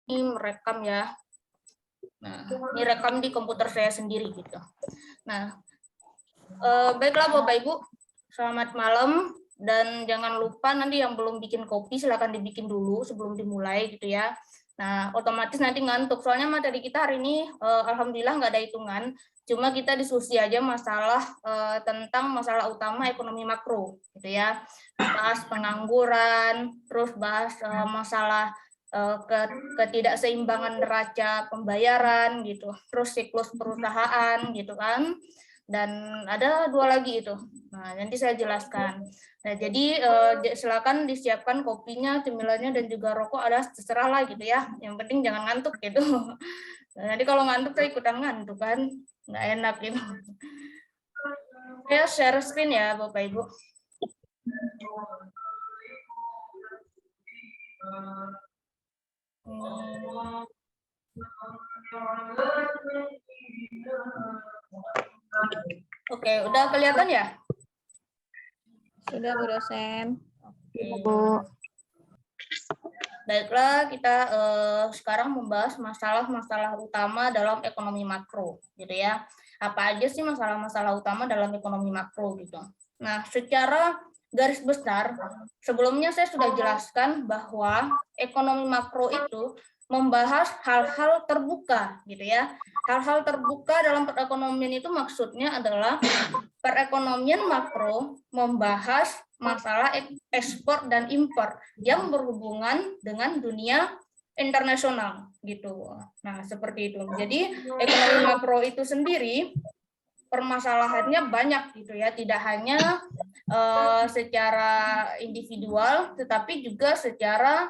Ini merekam ya. Nah, ini rekam di komputer saya sendiri gitu. Nah, baiklah Bapak Ibu, selamat malam dan jangan lupa nanti yang belum bikin kopi silakan dibikin dulu sebelum dimulai gitu ya. Nah, otomatis nanti ngantuk soalnya materi kita hari ini alhamdulillah nggak ada hitungan, cuma kita diskusi aja masalah tentang masalah utama ekonomi makro gitu ya. Bahas pengangguran, terus bahas masalah ketidakseimbangan neraca pembayaran gitu, terus siklus perusahaan gitu kan, dan ada 2 lagi itu. Nah, nanti saya jelaskan. Nah, jadi silakan disiapkan kopinya, cemilannya dan juga rokok, ada terserah lah gitu ya. Yang penting jangan ngantuk gitu. Nah, nanti kalau ngantuk saya ikutan ngantuk kan, nggak enak gitu. Saya share screen ya Bapak Ibu. Oke, udah kelihatan ya? Sudah, Bu dosen. Oke. Baiklah, kita sekarang membahas masalah-masalah utama dalam ekonomi makro, gitu ya. Apa aja sih masalah-masalah utama dalam ekonomi makro gitu. Nah, secara garis besar, sebelumnya saya sudah jelaskan bahwa ekonomi makro itu membahas hal-hal terbuka, gitu ya. Hal-hal terbuka dalam perekonomian itu maksudnya adalah perekonomian makro membahas masalah ekspor dan impor yang berhubungan dengan dunia internasional gitu. Nah, seperti itu. Jadi ekonomi makro itu sendiri permasalahannya banyak gitu ya, tidak hanya secara individual tetapi juga secara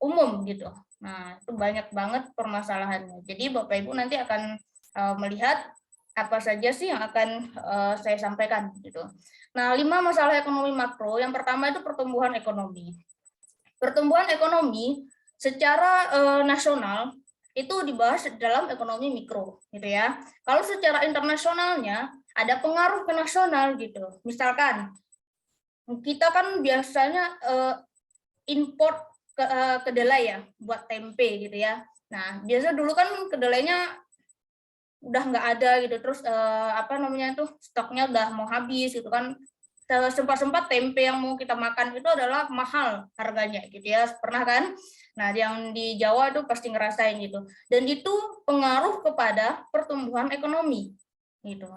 umum gitu. Nah, itu banyak banget permasalahannya. Jadi Bapak Ibu nanti akan melihat apa saja sih yang akan saya sampaikan gitu. Nah, 5 masalah ekonomi makro. Yang pertama itu pertumbuhan ekonomi. Pertumbuhan ekonomi secara nasional itu dibahas dalam ekonomi mikro gitu ya. Kalau secara internasionalnya ada pengaruh ke nasional gitu. Misalkan kita kan biasanya import kedelai ya buat tempe gitu ya. Nah, biasa dulu kan kedelainya udah nggak ada gitu, terus apa namanya tuh stoknya udah mau habis gitu kan. Sempat-sempat tempe yang mau kita makan itu adalah mahal harganya gitu ya, pernah kan? Nah, yang di Jawa itu pasti ngerasain gitu. Dan itu pengaruh kepada pertumbuhan ekonomi gitu.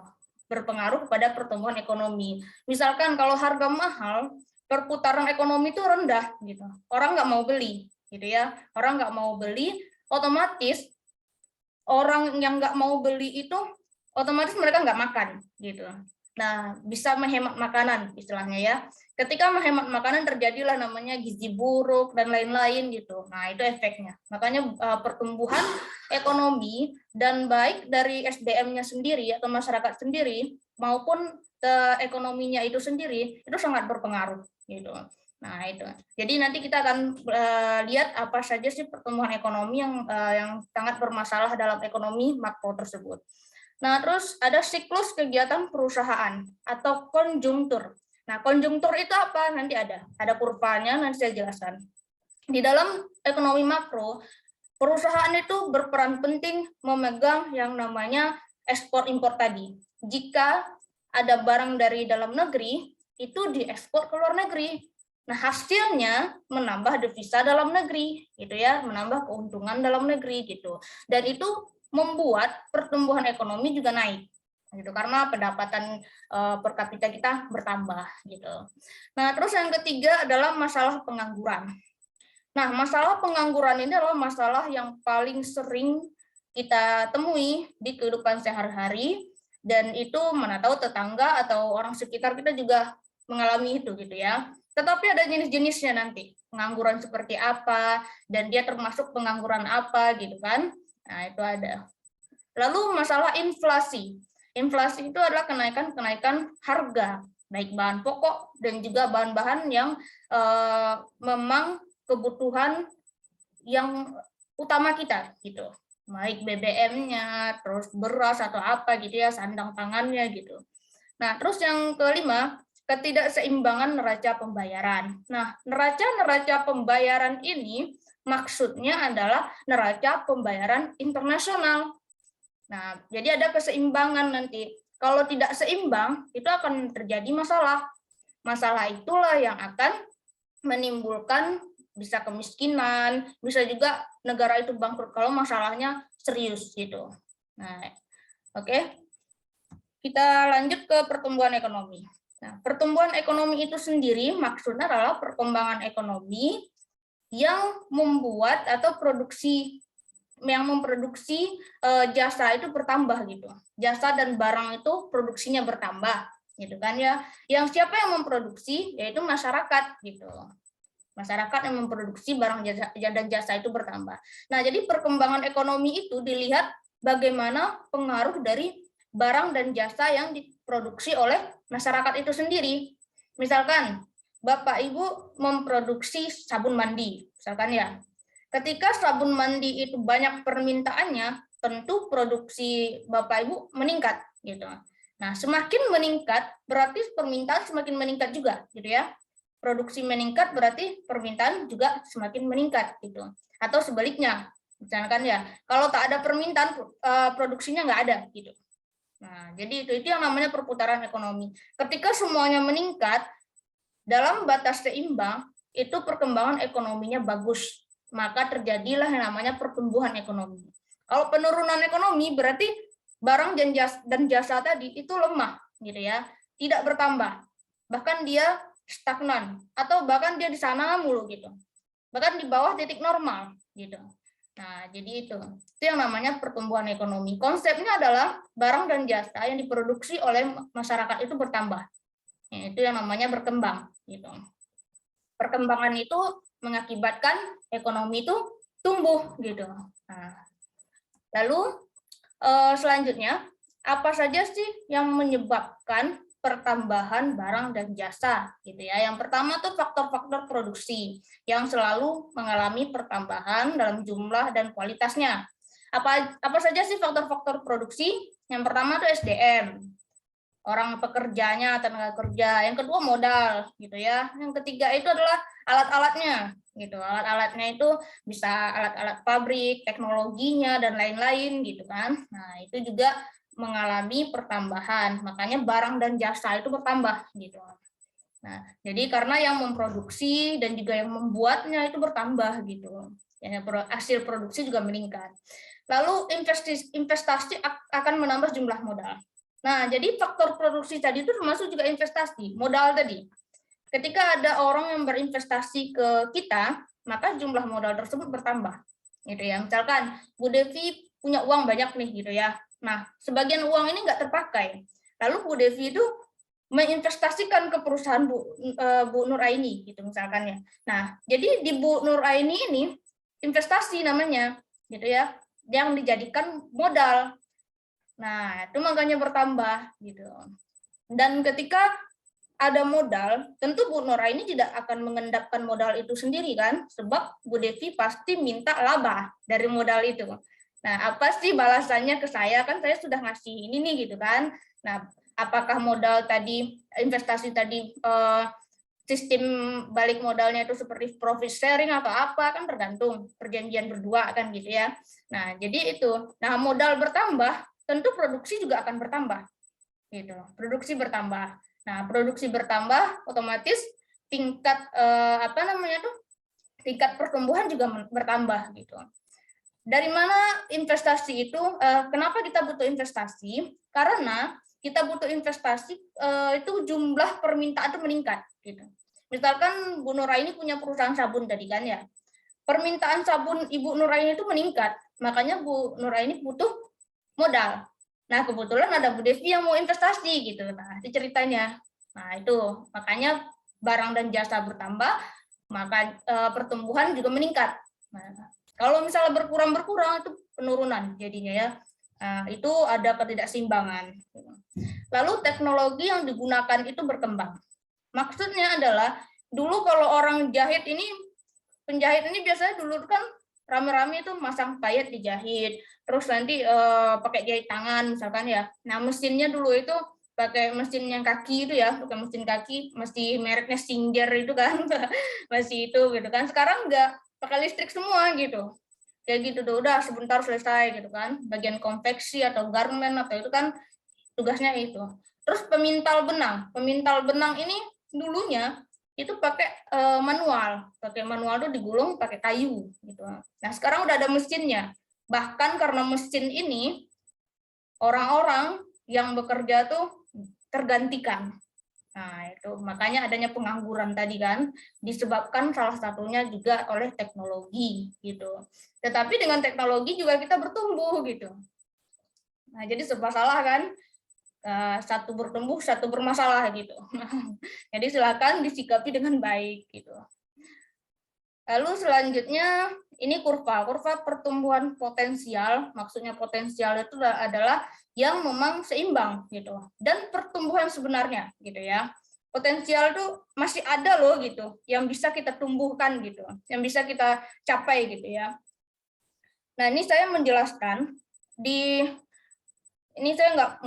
Berpengaruh kepada pertumbuhan ekonomi. Misalkan kalau harga mahal, perputaran ekonomi itu rendah gitu. Orang nggak mau beli gitu ya. Orang nggak mau beli, otomatis orang yang nggak mau beli itu otomatis mereka nggak makan gitu. Nah, bisa menghemat makanan istilahnya ya. Ketika menghemat makanan terjadilah namanya gizi buruk dan lain-lain gitu. Nah, itu efeknya. Makanya pertumbuhan ekonomi dan baik dari SDM-nya sendiri atau masyarakat sendiri maupun ekonominya itu sendiri itu sangat berpengaruh gitu. Nah, itu. Jadi nanti kita akan lihat apa saja sih pertumbuhan ekonomi yang sangat bermasalah dalam ekonomi makro tersebut. Nah, terus ada siklus kegiatan perusahaan atau konjungtur. Nah, konjungtur itu apa? Nanti ada kurvanya, nanti saya jelaskan. Di dalam ekonomi makro, perusahaan itu berperan penting memegang yang namanya ekspor impor tadi. Jika ada barang dari dalam negeri, itu diekspor ke luar negeri. Nah, hasilnya menambah devisa dalam negeri, gitu ya, menambah keuntungan dalam negeri gitu. Dan itu membuat pertumbuhan ekonomi juga naik, gitu, karena pendapatan per kapita kita bertambah, gitu. Nah, terus yang ketiga adalah masalah pengangguran. Nah, masalah pengangguran ini adalah masalah yang paling sering kita temui di kehidupan sehari-hari, dan itu mana tahu tetangga atau orang sekitar kita juga mengalami itu gitu ya. Tetapi ada jenis-jenisnya nanti, pengangguran seperti apa, dan dia termasuk pengangguran apa gitu kan. Nah, itu ada. Lalu masalah inflasi. Inflasi itu adalah kenaikan harga, baik bahan pokok dan juga bahan-bahan yang memang kebutuhan yang utama kita gitu. Baik BBM-nya, terus beras atau apa gitu ya, sandang pangannya gitu. Nah, terus yang kelima, ketidakseimbangan neraca pembayaran. Nah, neraca pembayaran ini maksudnya adalah neraca pembayaran internasional. Nah, jadi ada keseimbangan nanti. Kalau tidak seimbang, itu akan terjadi masalah. Masalah itulah yang akan menimbulkan bisa kemiskinan, bisa juga negara itu bangkrut kalau masalahnya serius gitu. Nah, oke. Kita lanjut ke pertumbuhan ekonomi. Nah, pertumbuhan ekonomi itu sendiri maksudnya adalah perkembangan ekonomi yang membuat atau memproduksi jasa itu bertambah gitu. Jasa dan barang itu produksinya bertambah gitu kan ya. Yang siapa yang memproduksi yaitu masyarakat gitu. Masyarakat yang memproduksi barang dan jasa itu bertambah. Nah, jadi perkembangan ekonomi itu dilihat bagaimana pengaruh dari barang dan jasa yang diproduksi oleh masyarakat itu sendiri. Misalkan Bapak Ibu memproduksi sabun mandi, misalkan ya. Ketika sabun mandi itu banyak permintaannya, tentu produksi Bapak Ibu meningkat gitu. Nah, semakin meningkat berarti permintaan semakin meningkat juga gitu ya. Produksi meningkat berarti permintaan juga semakin meningkat gitu. Atau sebaliknya, misalkan ya, kalau tak ada permintaan produksinya nggak ada gitu. Nah, jadi itu yang namanya perputaran ekonomi. Ketika semuanya meningkat dalam batas seimbang, itu perkembangan ekonominya bagus, maka terjadilah yang namanya pertumbuhan ekonomi. Kalau penurunan ekonomi berarti barang dan jasa tadi itu lemah gitu ya, tidak bertambah. Bahkan dia stagnan atau bahkan dia di sana mulu gitu. Bahkan di bawah titik normal gitu. Nah, jadi itu yang namanya pertumbuhan ekonomi. Konsepnya adalah barang dan jasa yang diproduksi oleh masyarakat itu bertambah. Itu yang namanya berkembang. Gitu. Perkembangan itu mengakibatkan ekonomi itu tumbuh. Gitu. Nah, lalu selanjutnya, apa saja sih yang menyebabkan pertambahan barang dan jasa gitu ya. Yang pertama tuh faktor-faktor produksi yang selalu mengalami pertambahan dalam jumlah dan kualitasnya. Apa saja sih faktor-faktor produksi? Yang pertama tuh SDM. Orang pekerjanya, tenaga kerja. Yang kedua modal gitu ya. Yang ketiga itu adalah alat-alatnya gitu. Alat-alatnya itu bisa alat-alat pabrik, teknologinya dan lain-lain gitu kan. Nah, itu juga mengalami pertambahan, makanya barang dan jasa itu bertambah gitu. Nah, jadi karena yang memproduksi dan juga yang membuatnya itu bertambah gitu. Ya, hasil produksi juga meningkat. Lalu investasi akan menambah jumlah modal. Nah, jadi faktor produksi tadi itu termasuk juga investasi, modal tadi. Ketika ada orang yang berinvestasi ke kita, maka jumlah modal tersebut bertambah. Gitu ya. Misalkan Bu Devi punya uang banyak nih gitu ya. Nah, sebagian uang ini nggak terpakai. Lalu Bu Devi itu menginvestasikan ke perusahaan Bu Nuraini gitu misalkan ya. Nah, jadi di Bu Nuraini ini investasi namanya gitu ya, yang dijadikan modal. Nah, itu makanya bertambah gitu. Dan ketika ada modal, tentu Bu Nuraini tidak akan mengendapkan modal itu sendiri kan, sebab Bu Devi pasti minta laba dari modal itu. Nah, apa sih balasannya ke saya? Kan saya sudah ngasih ini nih gitu kan. Nah, apakah modal tadi, investasi tadi, sistem balik modalnya itu seperti profit sharing atau apa, kan tergantung perjanjian berdua kan gitu ya. Nah, jadi itu. Nah, modal bertambah, tentu produksi juga akan bertambah. Gitu. Produksi bertambah. Nah, produksi bertambah, otomatis tingkat tingkat pertumbuhan juga bertambah gitu. Dari mana investasi itu? Kenapa kita butuh investasi? Karena kita butuh investasi itu jumlah permintaan itu meningkat gitu. Misalkan Bu Nuraini punya perusahaan sabun tadi kan ya. Permintaan sabun Ibu Nuraini itu meningkat, makanya Bu Nuraini butuh modal. Nah, kebetulan ada Bu Devi yang mau investasi gitu. Nah, itu ceritanya. Nah, itu makanya barang dan jasa bertambah, maka pertumbuhan juga meningkat. Nah, kalau misalnya berkurang itu penurunan jadinya ya. Nah, itu ada ketidakseimbangan. Lalu teknologi yang digunakan itu berkembang. Maksudnya adalah dulu kalau orang jahit ini, penjahit ini biasanya dulu kan rame-rame itu masang payet dijahit, terus nanti pakai jahit tangan misalkan ya. Nah, mesinnya dulu itu pakai mesin yang kaki itu ya, bukan mesin kaki, mesti mereknya Singer itu kan, masih itu gitu kan. Sekarang enggak. pakai listrik semua gitu. Kayak gitu tuh, udah sebentar selesai gitu kan. Bagian konveksi atau garment atau itu kan tugasnya itu. Terus pemintal benang ini dulunya itu pakai manual tuh digulung pakai kayu gitu. Nah sekarang udah ada mesinnya. Bahkan karena mesin ini orang-orang yang bekerja tuh tergantikan. Nah, itu makanya adanya pengangguran tadi kan, disebabkan salah satunya juga oleh teknologi gitu. Tetapi dengan teknologi juga kita bertumbuh gitu. Nah, jadi serba salah kan, satu bertumbuh, satu bermasalah gitu. Jadi silakan disikapi dengan baik gitu. Lalu selanjutnya ini kurva pertumbuhan potensial. Maksudnya potensial itu adalah yang memang seimbang gitu. Dan pertumbuhan sebenarnya gitu ya. Potensial itu masih ada loh gitu, yang bisa kita tumbuhkan gitu, yang bisa kita capai gitu ya. Nah ini saya menjelaskan ini saya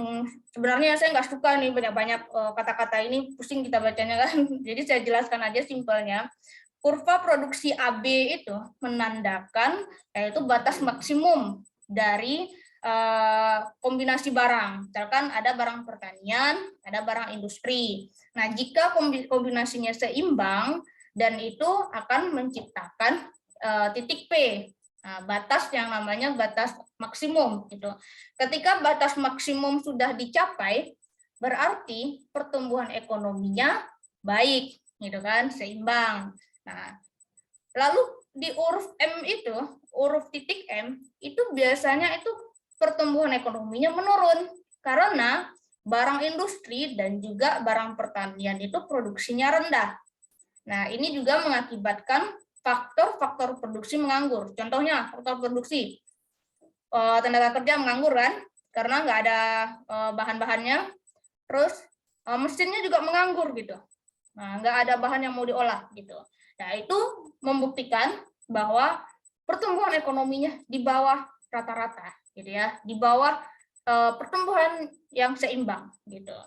sebenarnya saya nggak suka nih banyak-banyak kata-kata ini, pusing kita bacanya kan. Jadi saya jelaskan aja simpelnya. Kurva produksi AB itu menandakan yaitu batas maksimum dari kombinasi barang. Misalkan ada barang pertanian, ada barang industri. Nah, jika kombinasinya seimbang dan itu akan menciptakan titik P. Nah, batas yang namanya batas maksimum gitu. Ketika batas maksimum sudah dicapai, berarti pertumbuhan ekonominya baik gitu kan, seimbang. Nah, lalu di huruf M itu, huruf titik M, itu biasanya itu pertumbuhan ekonominya menurun karena barang industri dan juga barang pertanian itu produksinya rendah. Nah, ini juga mengakibatkan faktor-faktor produksi menganggur. Contohnya, faktor produksi, tenaga kerja menganggur kan, karena nggak ada bahan-bahannya, terus mesinnya juga menganggur gitu. Nah, nggak ada bahan yang mau diolah gitu. Nah, itu membuktikan bahwa pertumbuhan ekonominya di bawah rata-rata, gitu ya, di bawah pertumbuhan yang seimbang, gitu.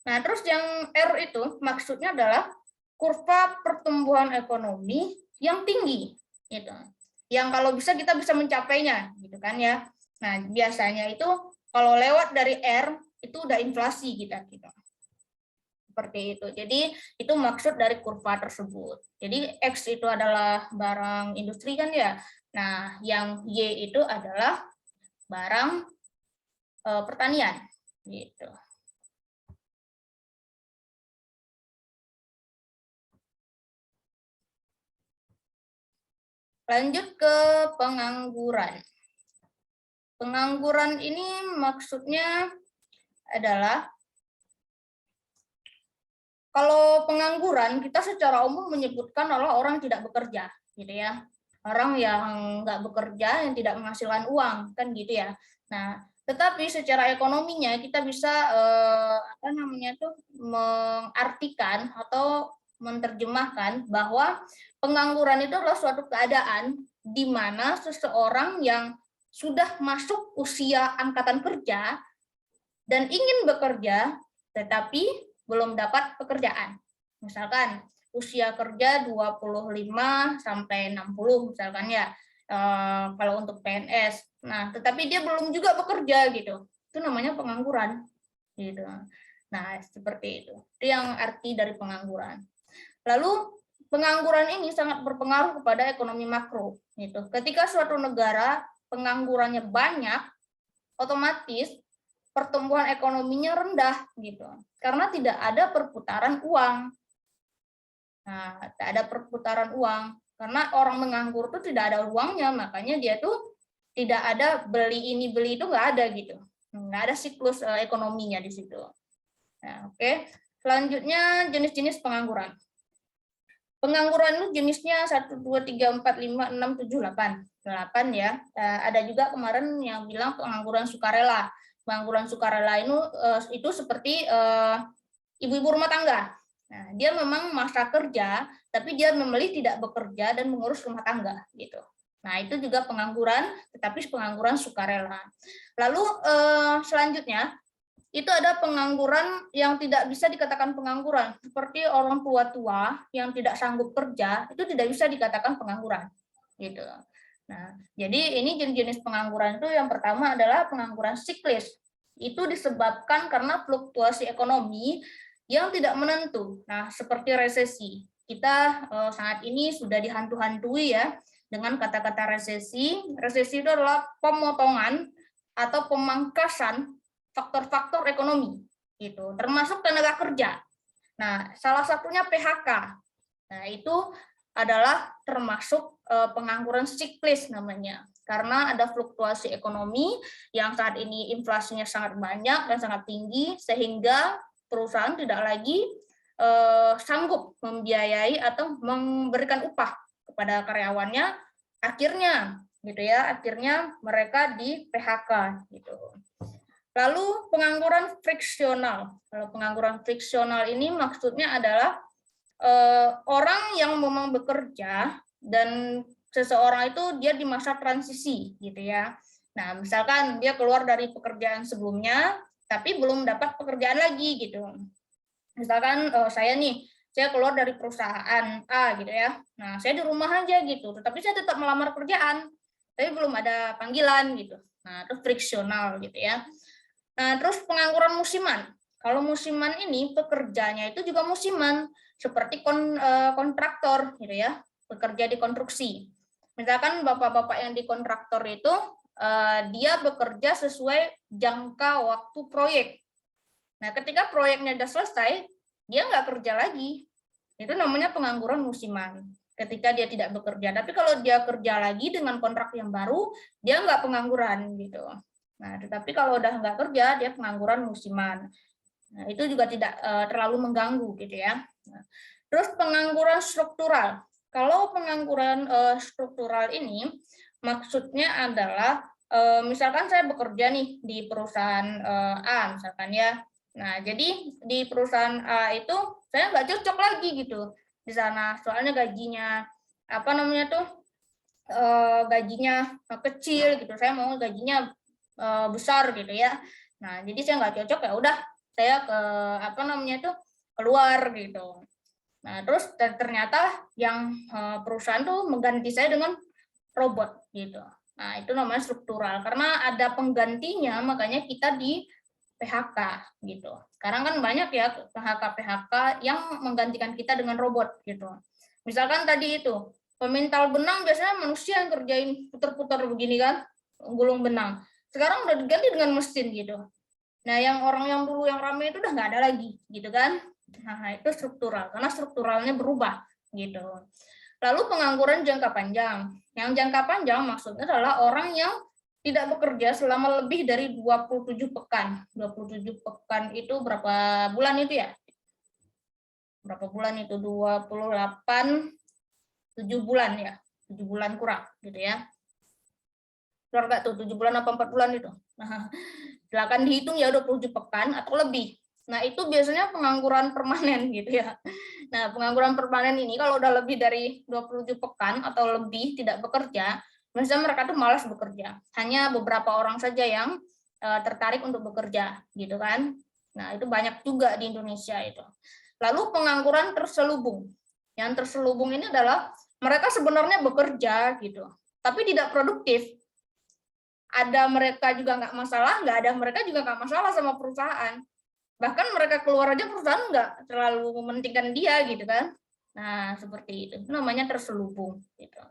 Nah, terus yang R itu maksudnya adalah kurva pertumbuhan ekonomi yang tinggi, gitu. Yang kalau bisa kita bisa mencapainya, gitu kan ya. Nah, biasanya itu kalau lewat dari R itu udah inflasi kita, gitu. Seperti itu. Jadi itu maksud dari kurva tersebut. Jadi X itu adalah barang industri kan ya. Nah, yang Y itu adalah barang pertanian gitu. Lanjut ke pengangguran. Pengangguran ini maksudnya adalah kalau pengangguran kita secara umum menyebutkan adalah orang tidak bekerja, gitu ya. Orang yang nggak bekerja, yang tidak menghasilkan uang, kan gitu ya. Nah, tetapi secara ekonominya kita bisa mengartikan atau menerjemahkan bahwa pengangguran itu adalah suatu keadaan di mana seseorang yang sudah masuk usia angkatan kerja dan ingin bekerja, tetapi belum dapat pekerjaan. Misalkan usia kerja 25 sampai 60 misalkan ya, kalau untuk PNS. Nah, tetapi dia belum juga bekerja gitu. Itu namanya pengangguran gitu. Nah, seperti itu. Itu yang arti dari pengangguran. Lalu pengangguran ini sangat berpengaruh kepada ekonomi makro gitu. Ketika suatu negara penganggurannya banyak, otomatis pertumbuhan ekonominya rendah gitu. Karena tidak ada perputaran uang. Nah, tidak ada perputaran uang karena orang menganggur itu tidak ada uangnya, makanya dia tuh tidak ada beli ini beli itu nggak ada gitu, nggak ada siklus ekonominya di situ. Nah, oke. Selanjutnya jenis-jenis pengangguran. Pengangguran itu jenisnya 1, 2, 3, 4, 5, 6, 7, 8. 8 ya. Ada juga kemarin yang bilang pengangguran sukarela. Pengangguran sukarela itu seperti ibu-ibu rumah tangga. Nah, dia memang masa kerja, tapi dia memilih tidak bekerja dan mengurus rumah tangga gitu. Nah, itu juga pengangguran, tetapi pengangguran sukarela. Lalu selanjutnya itu ada pengangguran yang tidak bisa dikatakan pengangguran, seperti orang tua-tua yang tidak sanggup kerja, itu tidak bisa dikatakan pengangguran. gitu. Nah, jadi ini jenis-jenis pengangguran itu yang pertama adalah pengangguran siklis. Itu disebabkan karena fluktuasi ekonomi yang tidak menentu. Nah, seperti resesi. Kita saat ini sudah dihantu-hantui ya dengan kata-kata resesi. Resesi itu adalah pemotongan atau pemangkasan faktor-faktor ekonomi gitu, termasuk tenaga kerja. Nah, salah satunya PHK. Nah, itu adalah termasuk pengangguran siklis namanya. Karena ada fluktuasi ekonomi yang saat ini inflasinya sangat banyak dan sangat tinggi, sehingga perusahaan tidak lagi sanggup membiayai atau memberikan upah kepada karyawannya, akhirnya gitu ya, akhirnya mereka di PHK gitu. Lalu pengangguran friksional. Kalau pengangguran friksional ini maksudnya adalah orang yang memang bekerja dan seseorang itu dia di masa transisi gitu ya. Nah, misalkan dia keluar dari pekerjaan sebelumnya tapi belum dapat pekerjaan lagi gitu. Misalkan saya keluar dari perusahaan A gitu ya. Nah, saya di rumah aja gitu, tetapi saya tetap melamar kerjaan, tapi belum ada panggilan gitu. Nah, itu friksional gitu ya. Nah, terus pengangguran musiman. Kalau musiman ini pekerjanya itu juga musiman, seperti kontraktor gitu ya, bekerja di konstruksi. Misalkan bapak-bapak yang di kontraktor itu dia bekerja sesuai jangka waktu proyek. Nah, ketika proyeknya sudah selesai, dia nggak kerja lagi. Itu namanya pengangguran musiman. Ketika dia tidak bekerja. Tapi kalau dia kerja lagi dengan kontrak yang baru, dia nggak pengangguran gitu. Nah, tetapi kalau udah nggak kerja, dia pengangguran musiman. Nah, itu juga tidak terlalu mengganggu gitu ya. Nah, terus pengangguran struktural. Kalau pengangguran struktural ini maksudnya adalah misalkan saya bekerja nih di perusahaan A misalkan ya. Nah, jadi di perusahaan A itu saya nggak cocok lagi gitu di sana. Soalnya gajinya gajinya kecil gitu. Saya mau gajinya besar gitu ya. Nah, jadi saya nggak cocok, ya udah saya keluar gitu. Nah, terus ternyata yang perusahaan tuh mengganti saya dengan robot gitu. Nah, itu namanya struktural karena ada penggantinya, makanya kita di PHK gitu. Sekarang kan banyak ya PHK yang menggantikan kita dengan robot gitu. Misalkan tadi itu pemintal benang biasanya manusia yang kerjain putar-putar begini kan, gulung benang. Sekarang udah diganti dengan mesin gitu. Nah, yang orang yang dulu yang ramai itu udah nggak ada lagi, gitu kan? Nah, itu struktural, karena strukturalnya berubah, gitu. Lalu pengangguran jangka panjang. Yang jangka panjang maksudnya adalah orang yang tidak bekerja selama lebih dari 27 pekan. 27 pekan itu berapa bulan itu ya? Berapa bulan itu? 28, 7 bulan ya? 7 bulan kurang, gitu ya. Keluar nggak tuh 7 bulan apa 4 bulan itu? Nah, silakan dihitung ya 27 pekan atau lebih. Nah, itu biasanya pengangguran permanen gitu ya. Nah, pengangguran permanen ini kalau udah lebih dari 27 pekan atau lebih tidak bekerja, biasanya mereka tuh malas bekerja. Hanya beberapa orang saja yang tertarik untuk bekerja gitu kan. Nah, itu banyak juga di Indonesia itu. Lalu pengangguran terselubung. Yang terselubung ini adalah mereka sebenarnya bekerja gitu, tapi tidak produktif. Ada mereka juga nggak masalah, nggak ada mereka juga nggak masalah sama perusahaan. Bahkan mereka keluar aja perusahaan nggak terlalu mementingkan dia gitu kan. Nah, seperti itu. Itu namanya terselubung gitu.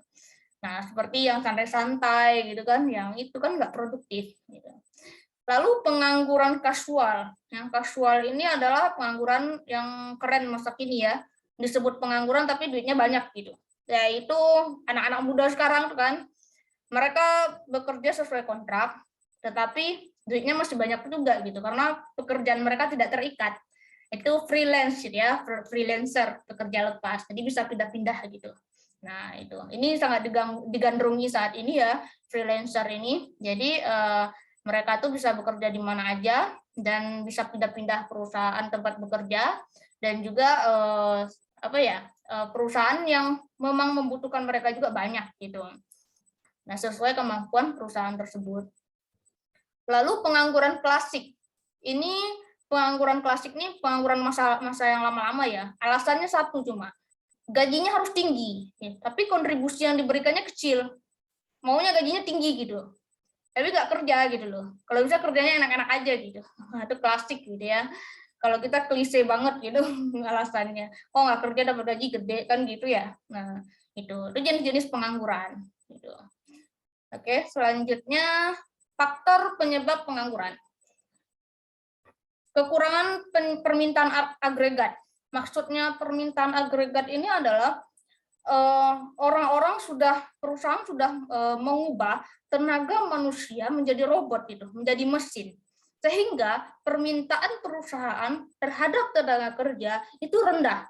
Nah, seperti yang santai-santai gitu kan, yang itu kan nggak produktif gitu. Lalu pengangguran kasual. Yang kasual ini adalah pengangguran yang keren masa kini ya. Disebut pengangguran tapi duitnya banyak gitu. Yaitu anak-anak muda sekarang kan, mereka bekerja sesuai kontrak, tetapi duitnya masih banyak juga gitu karena pekerjaan mereka tidak terikat. Itu freelance gitu ya, freelancer, pekerja lepas. Jadi bisa pindah-pindah gitu. Nah, itu. Ini sangat digandrungi saat ini ya, freelancer ini. Jadi mereka tuh bisa bekerja di mana aja dan bisa pindah-pindah perusahaan tempat bekerja dan juga perusahaan yang memang membutuhkan mereka juga banyak gitu. Nah, sesuai kemampuan perusahaan tersebut. Lalu pengangguran klasik. Ini pengangguran klasik ini pengangguran masa yang lama-lama ya. Alasannya satu cuma. gajinya harus tinggi, ya, tapi kontribusi yang diberikannya kecil. Maunya gajinya tinggi gitu, tapi nggak kerja gitu loh. Kalau bisa kerjanya enak-enak aja gitu. Nah, itu klasik gitu ya. Kalau kita klise banget gitu alasannya. Oh, nggak kerja dapat gaji gede kan gitu ya. Nah, itu jenis-jenis pengangguran gitu. Oke, selanjutnya faktor penyebab pengangguran. Kekurangan permintaan agregat. Maksudnya permintaan agregat ini adalah orang-orang perusahaan sudah mengubah tenaga manusia menjadi robot gitu, menjadi mesin. Sehingga permintaan perusahaan terhadap tenaga kerja itu rendah.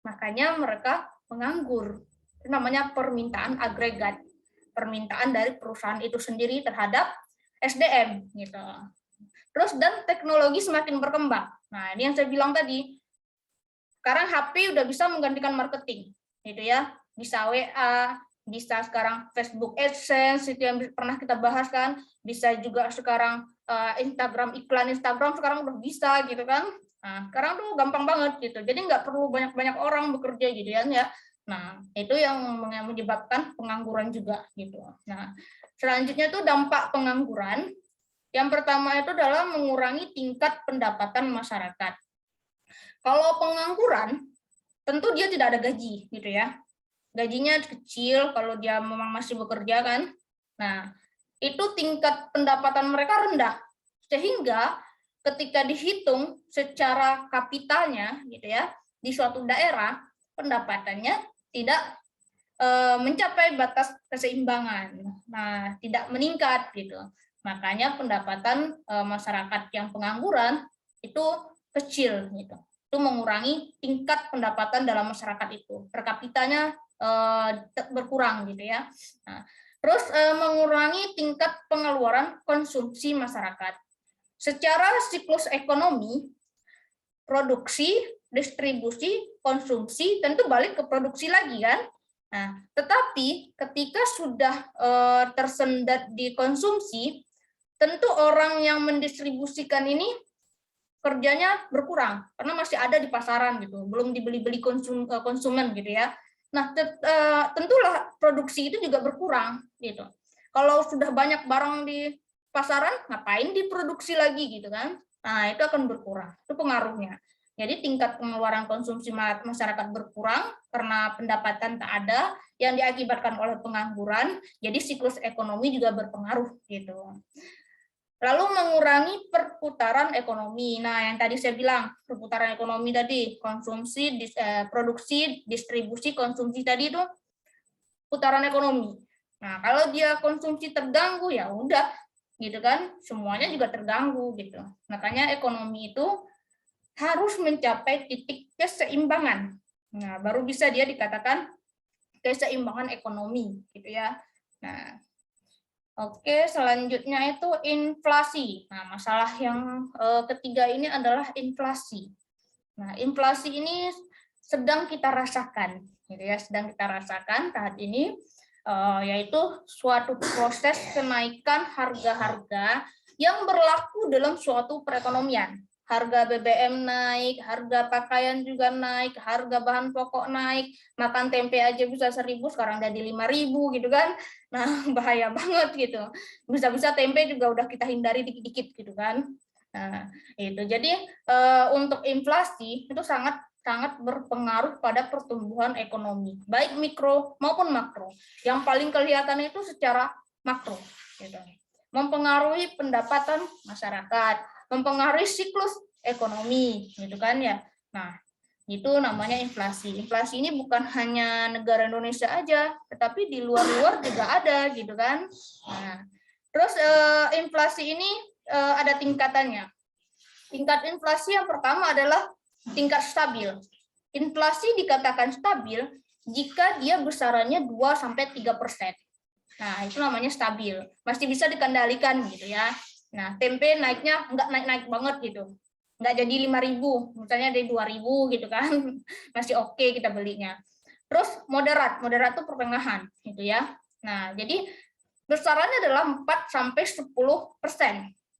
Makanya mereka menganggur. Itu namanya permintaan agregat. Permintaan dari perusahaan itu sendiri terhadap SDM gitu. Terus dan teknologi semakin berkembang. Nah, ini yang saya bilang tadi. Sekarang HP udah bisa menggantikan marketing, gitu ya. Bisa WA, bisa sekarang Facebook AdSense, itu yang pernah kita bahas kan. Bisa juga sekarang Instagram, iklan Instagram sekarang udah bisa gitu kan. Nah, sekarang tuh gampang banget gitu. Jadi nggak perlu banyak-banyak orang bekerja gitu ya. Nah, itu yang menyebabkan pengangguran juga gitu. Nah, selanjutnya tuh dampak pengangguran. Yang pertama itu adalah mengurangi tingkat pendapatan masyarakat. Kalau pengangguran, tentu dia tidak ada gaji, gitu ya. Gajinya kecil kalau dia memang masih bekerja kan. Nah, itu tingkat pendapatan mereka rendah. Sehingga ketika dihitung secara kapitalnya, gitu ya, di suatu daerah, pendapatannya tidak mencapai batas keseimbangan. Nah, tidak meningkat gitu. Makanya pendapatan masyarakat yang pengangguran itu kecil gitu. Itu mengurangi tingkat pendapatan dalam masyarakat itu. Per kapitanya berkurang gitu ya. Nah, terus mengurangi tingkat pengeluaran konsumsi masyarakat. Secara siklus ekonomi, produksi, distribusi, konsumsi tentu balik ke produksi lagi kan. Nah, tetapi ketika sudah tersendat di konsumsi, tentu orang yang mendistribusikan ini kerjanya berkurang karena masih ada di pasaran gitu, belum dibeli-beli konsumen gitu ya. Nah, tentulah produksi itu juga berkurang gitu. Kalau sudah banyak barang di pasaran, ngapain diproduksi lagi gitu kan? Nah, itu akan berkurang. Itu pengaruhnya. Jadi tingkat pengeluaran konsumsi masyarakat berkurang karena pendapatan tak ada yang diakibatkan oleh pengangguran. Jadi siklus ekonomi juga berpengaruh gitu. Lalu mengurangi perputaran ekonomi. Nah, yang tadi saya bilang perputaran ekonomi tadi, konsumsi, produksi, distribusi, konsumsi tadi itu putaran ekonomi. Nah, kalau dia konsumsi terganggu ya udah gitu kan, semuanya juga terganggu gitu. Makanya ekonomi itu harus mencapai titik keseimbangan. Nah, baru bisa dia dikatakan keseimbangan ekonomi gitu ya. Nah, oke, selanjutnya itu inflasi. Nah, masalah yang ketiga ini adalah inflasi. Nah, inflasi ini sedang kita rasakan, gitu ya, sedang kita rasakan saat ini, yaitu suatu proses kenaikan harga-harga yang berlaku dalam suatu perekonomian. Harga BBM naik, harga pakaian juga naik, harga bahan pokok naik, makan tempe aja bisa 1.000, sekarang jadi 5.000 gitu kan. Nah, bahaya banget gitu. Bisa-bisa tempe juga udah kita hindari dikit-dikit gitu kan. Nah, itu. Jadi untuk inflasi itu sangat berpengaruh pada pertumbuhan ekonomi, baik mikro maupun makro. Yang paling kelihatan itu secara makro, gitu. Mempengaruhi pendapatan masyarakat, mempengaruhi siklus ekonomi, gitu kan ya. Nah, itu namanya inflasi. Inflasi ini bukan hanya negara Indonesia aja, tetapi di luar-luar juga ada, gitu kan. Nah, terus inflasi ini ada tingkatannya. Tingkat inflasi yang pertama adalah tingkat stabil. Inflasi dikatakan stabil jika dia besarannya 2-3%. Nah, itu namanya stabil. Masih bisa dikendalikan gitu ya. Nah, tempe naiknya enggak naik-naik banget gitu. Enggak jadi 5.000, misalnya dari 2.000 gitu kan. Masih oke kita belinya. Terus moderat itu pertengahan gitu ya. Nah, jadi besarannya adalah 4-10%.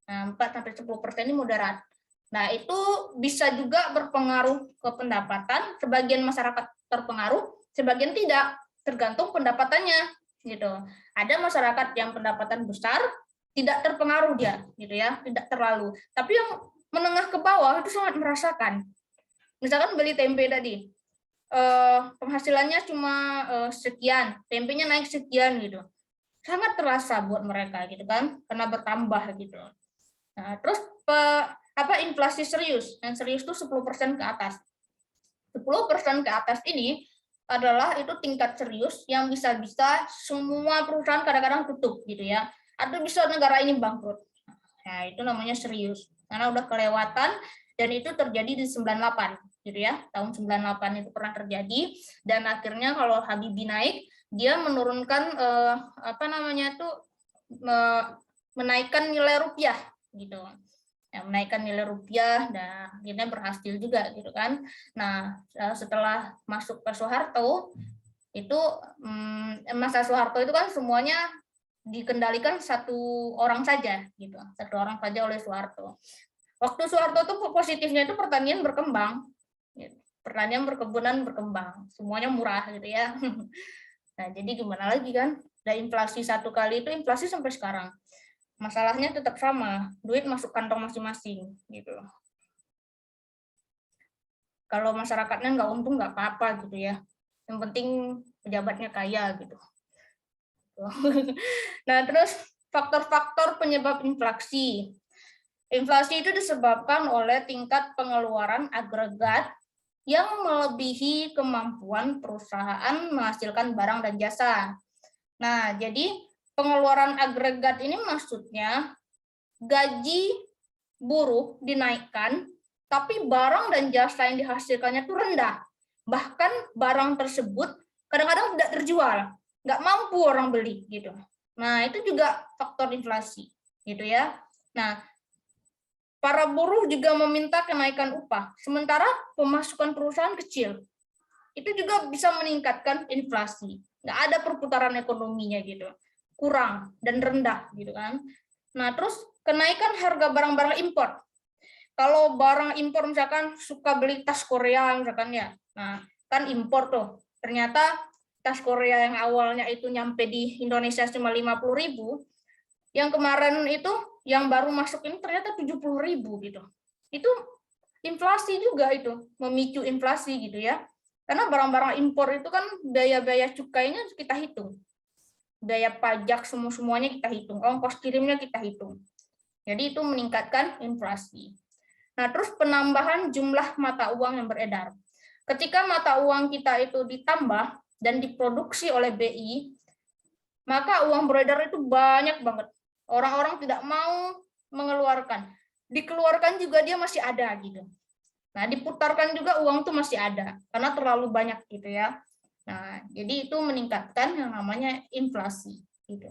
Nah, 4-10% ini moderat. Nah, itu bisa juga berpengaruh ke pendapatan, sebagian masyarakat terpengaruh, sebagian tidak, tergantung pendapatannya gitu. Ada masyarakat yang pendapatan besar tidak terpengaruh dia gitu ya, tidak terlalu. Tapi yang menengah ke bawah itu sangat merasakan. Misalkan beli tempe tadi, penghasilannya cuma sekian, tempenya naik sekian gitu. Sangat terasa buat mereka gitu kan, karena bertambah gitu. Nah, terus inflasi serius? Yang serius itu 10% ke atas. 10% ke atas ini adalah itu tingkat serius yang bisa-bisa semua perusahaan kadang-kadang tutup gitu ya. Atau bisa negara ini bangkrut. Nah, itu namanya serius. Karena udah kelewatan dan itu terjadi di 98 gitu ya. Tahun 98 itu pernah terjadi dan akhirnya kalau Habibie naik, dia menurunkan menaikkan nilai rupiah gitu. Ya, menaikkan nilai rupiah dan akhirnya berhasil juga gitu kan. Nah, setelah masuk ke Soeharto itu masa Soeharto itu kan semuanya dikendalikan satu orang saja gitu, satu orang saja oleh Soeharto. Waktu Soeharto itu positifnya itu pertanian berkembang, gitu. Pertanian berkebunan berkembang, semuanya murah gitu ya. Nah, jadi gimana lagi kan? Dan inflasi satu kali itu inflasi sampai sekarang. Masalahnya tetap sama, duit masuk kantong masing-masing gitu. Kalau masyarakatnya nggak untung nggak apa-apa gitu ya. Yang penting pejabatnya kaya gitu. Nah, terus faktor-faktor penyebab inflasi. Inflasi itu disebabkan oleh tingkat pengeluaran agregat yang melebihi kemampuan perusahaan menghasilkan barang dan jasa. Nah, jadi pengeluaran agregat ini maksudnya gaji buruh dinaikkan, tapi barang dan jasa yang dihasilkannya itu rendah. Bahkan barang tersebut kadang-kadang tidak terjual, nggak mampu orang beli gitu. Nah, itu juga faktor inflasi gitu ya. Nah, para buruh juga meminta kenaikan upah, sementara pemasukan perusahaan kecil. Itu juga bisa meningkatkan inflasi. Nggak ada perputaran ekonominya gitu. Kurang dan rendah gitu kan. Nah, terus kenaikan harga barang-barang impor. Kalau barang impor misalkan suka beli tas Korea misalkan ya. Nah, kan impor tuh. Ternyata tas Korea yang awalnya itu nyampe di Indonesia cuma 50.000, yang kemarin itu yang baru masuk ini ternyata 70.000 gitu. Itu inflasi juga itu, memicu inflasi gitu ya. Karena barang-barang impor itu kan biaya-biaya cukainya kita hitung. Biaya pajak semuanya kita hitung, ongkos kirimnya kita hitung. Jadi itu meningkatkan inflasi. Nah, terus penambahan jumlah mata uang yang beredar. Ketika mata uang kita itu ditambah dan diproduksi oleh BI, maka uang beredar itu banyak banget. Orang-orang tidak mau mengeluarkan. Dikeluarkan juga dia masih ada gitu. Nah, diputarkan juga uang itu masih ada karena terlalu banyak gitu ya. Nah, jadi itu meningkatkan yang namanya inflasi gitu.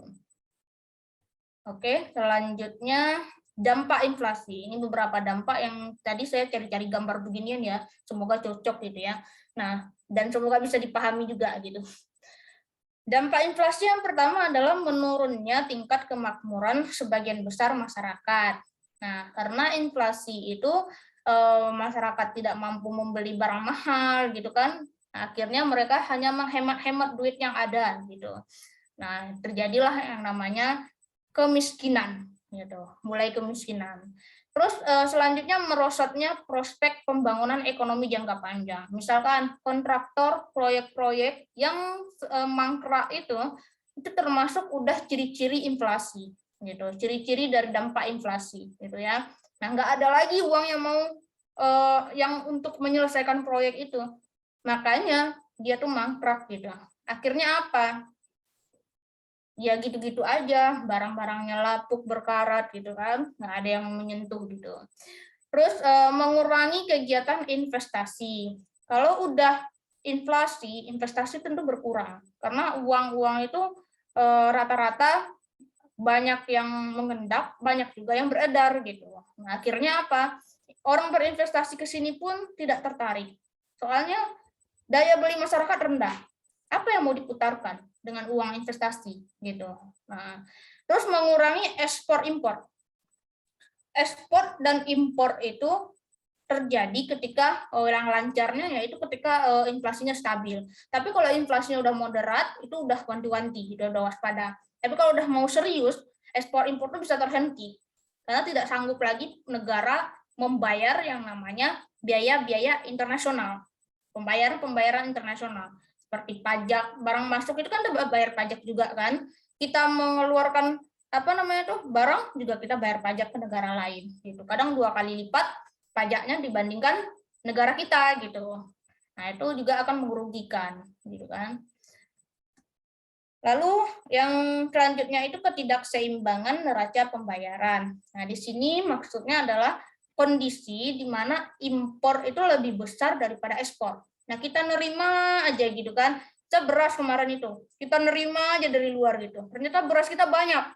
Oke, selanjutnya dampak inflasi. Ini beberapa dampak yang tadi saya cari-cari gambar beginian ya. Semoga cocok gitu ya. Nah, dan semoga bisa dipahami juga gitu. Dampak inflasi yang pertama adalah menurunnya tingkat kemakmuran sebagian besar masyarakat. Nah, karena inflasi itu masyarakat tidak mampu membeli barang mahal gitu kan. Nah, akhirnya mereka hanya menghemat-hemat duit yang ada gitu. Nah, terjadilah yang namanya kemiskinan gitu, mulai kemiskinan. Terus selanjutnya merosotnya prospek pembangunan ekonomi jangka panjang. Misalkan kontraktor proyek-proyek yang mangkrak itu termasuk udah ciri-ciri inflasi gitu, ciri-ciri dari dampak inflasi gitu ya. Nah, nggak ada lagi uang yang mau yang untuk menyelesaikan proyek itu. Makanya dia tuh mangkrak gitu. Akhirnya apa? Ya gitu-gitu aja, barang-barangnya lapuk berkarat gitu kan, nggak ada yang menyentuh gitu. Terus mengurangi kegiatan investasi. Kalau udah inflasi, investasi tentu berkurang karena uang-uang itu rata-rata banyak yang mengendap, banyak juga yang beredar gitu. Nah, akhirnya apa? Orang berinvestasi ke sini pun tidak tertarik. Soalnya daya beli masyarakat rendah. Apa yang mau diputarkan dengan uang investasi gitu. Nah, terus mengurangi ekspor impor. Ekspor dan impor itu terjadi ketika yang lancarnya yaitu ketika inflasinya stabil. Tapi kalau inflasinya udah moderat, itu udah wanti-wanti, udah waspada. Tapi kalau udah mau serius, ekspor impor itu bisa terhenti karena tidak sanggup lagi negara membayar yang namanya biaya-biaya internasional, pembayaran internasional seperti pajak, barang masuk itu kan bayar pajak juga kan. Kita mengeluarkan barang juga kita bayar pajak ke negara lain gitu. Kadang 2 kali lipat pajaknya dibandingkan negara kita gitu. Nah, itu juga akan merugikan gitu kan. Lalu yang selanjutnya itu ketidakseimbangan neraca pembayaran. Nah, di sini maksudnya adalah kondisi di mana impor itu lebih besar daripada ekspor. Nah, kita nerima aja gitu kan. Kita beras kemarin itu, kita nerima aja dari luar gitu. Ternyata beras kita banyak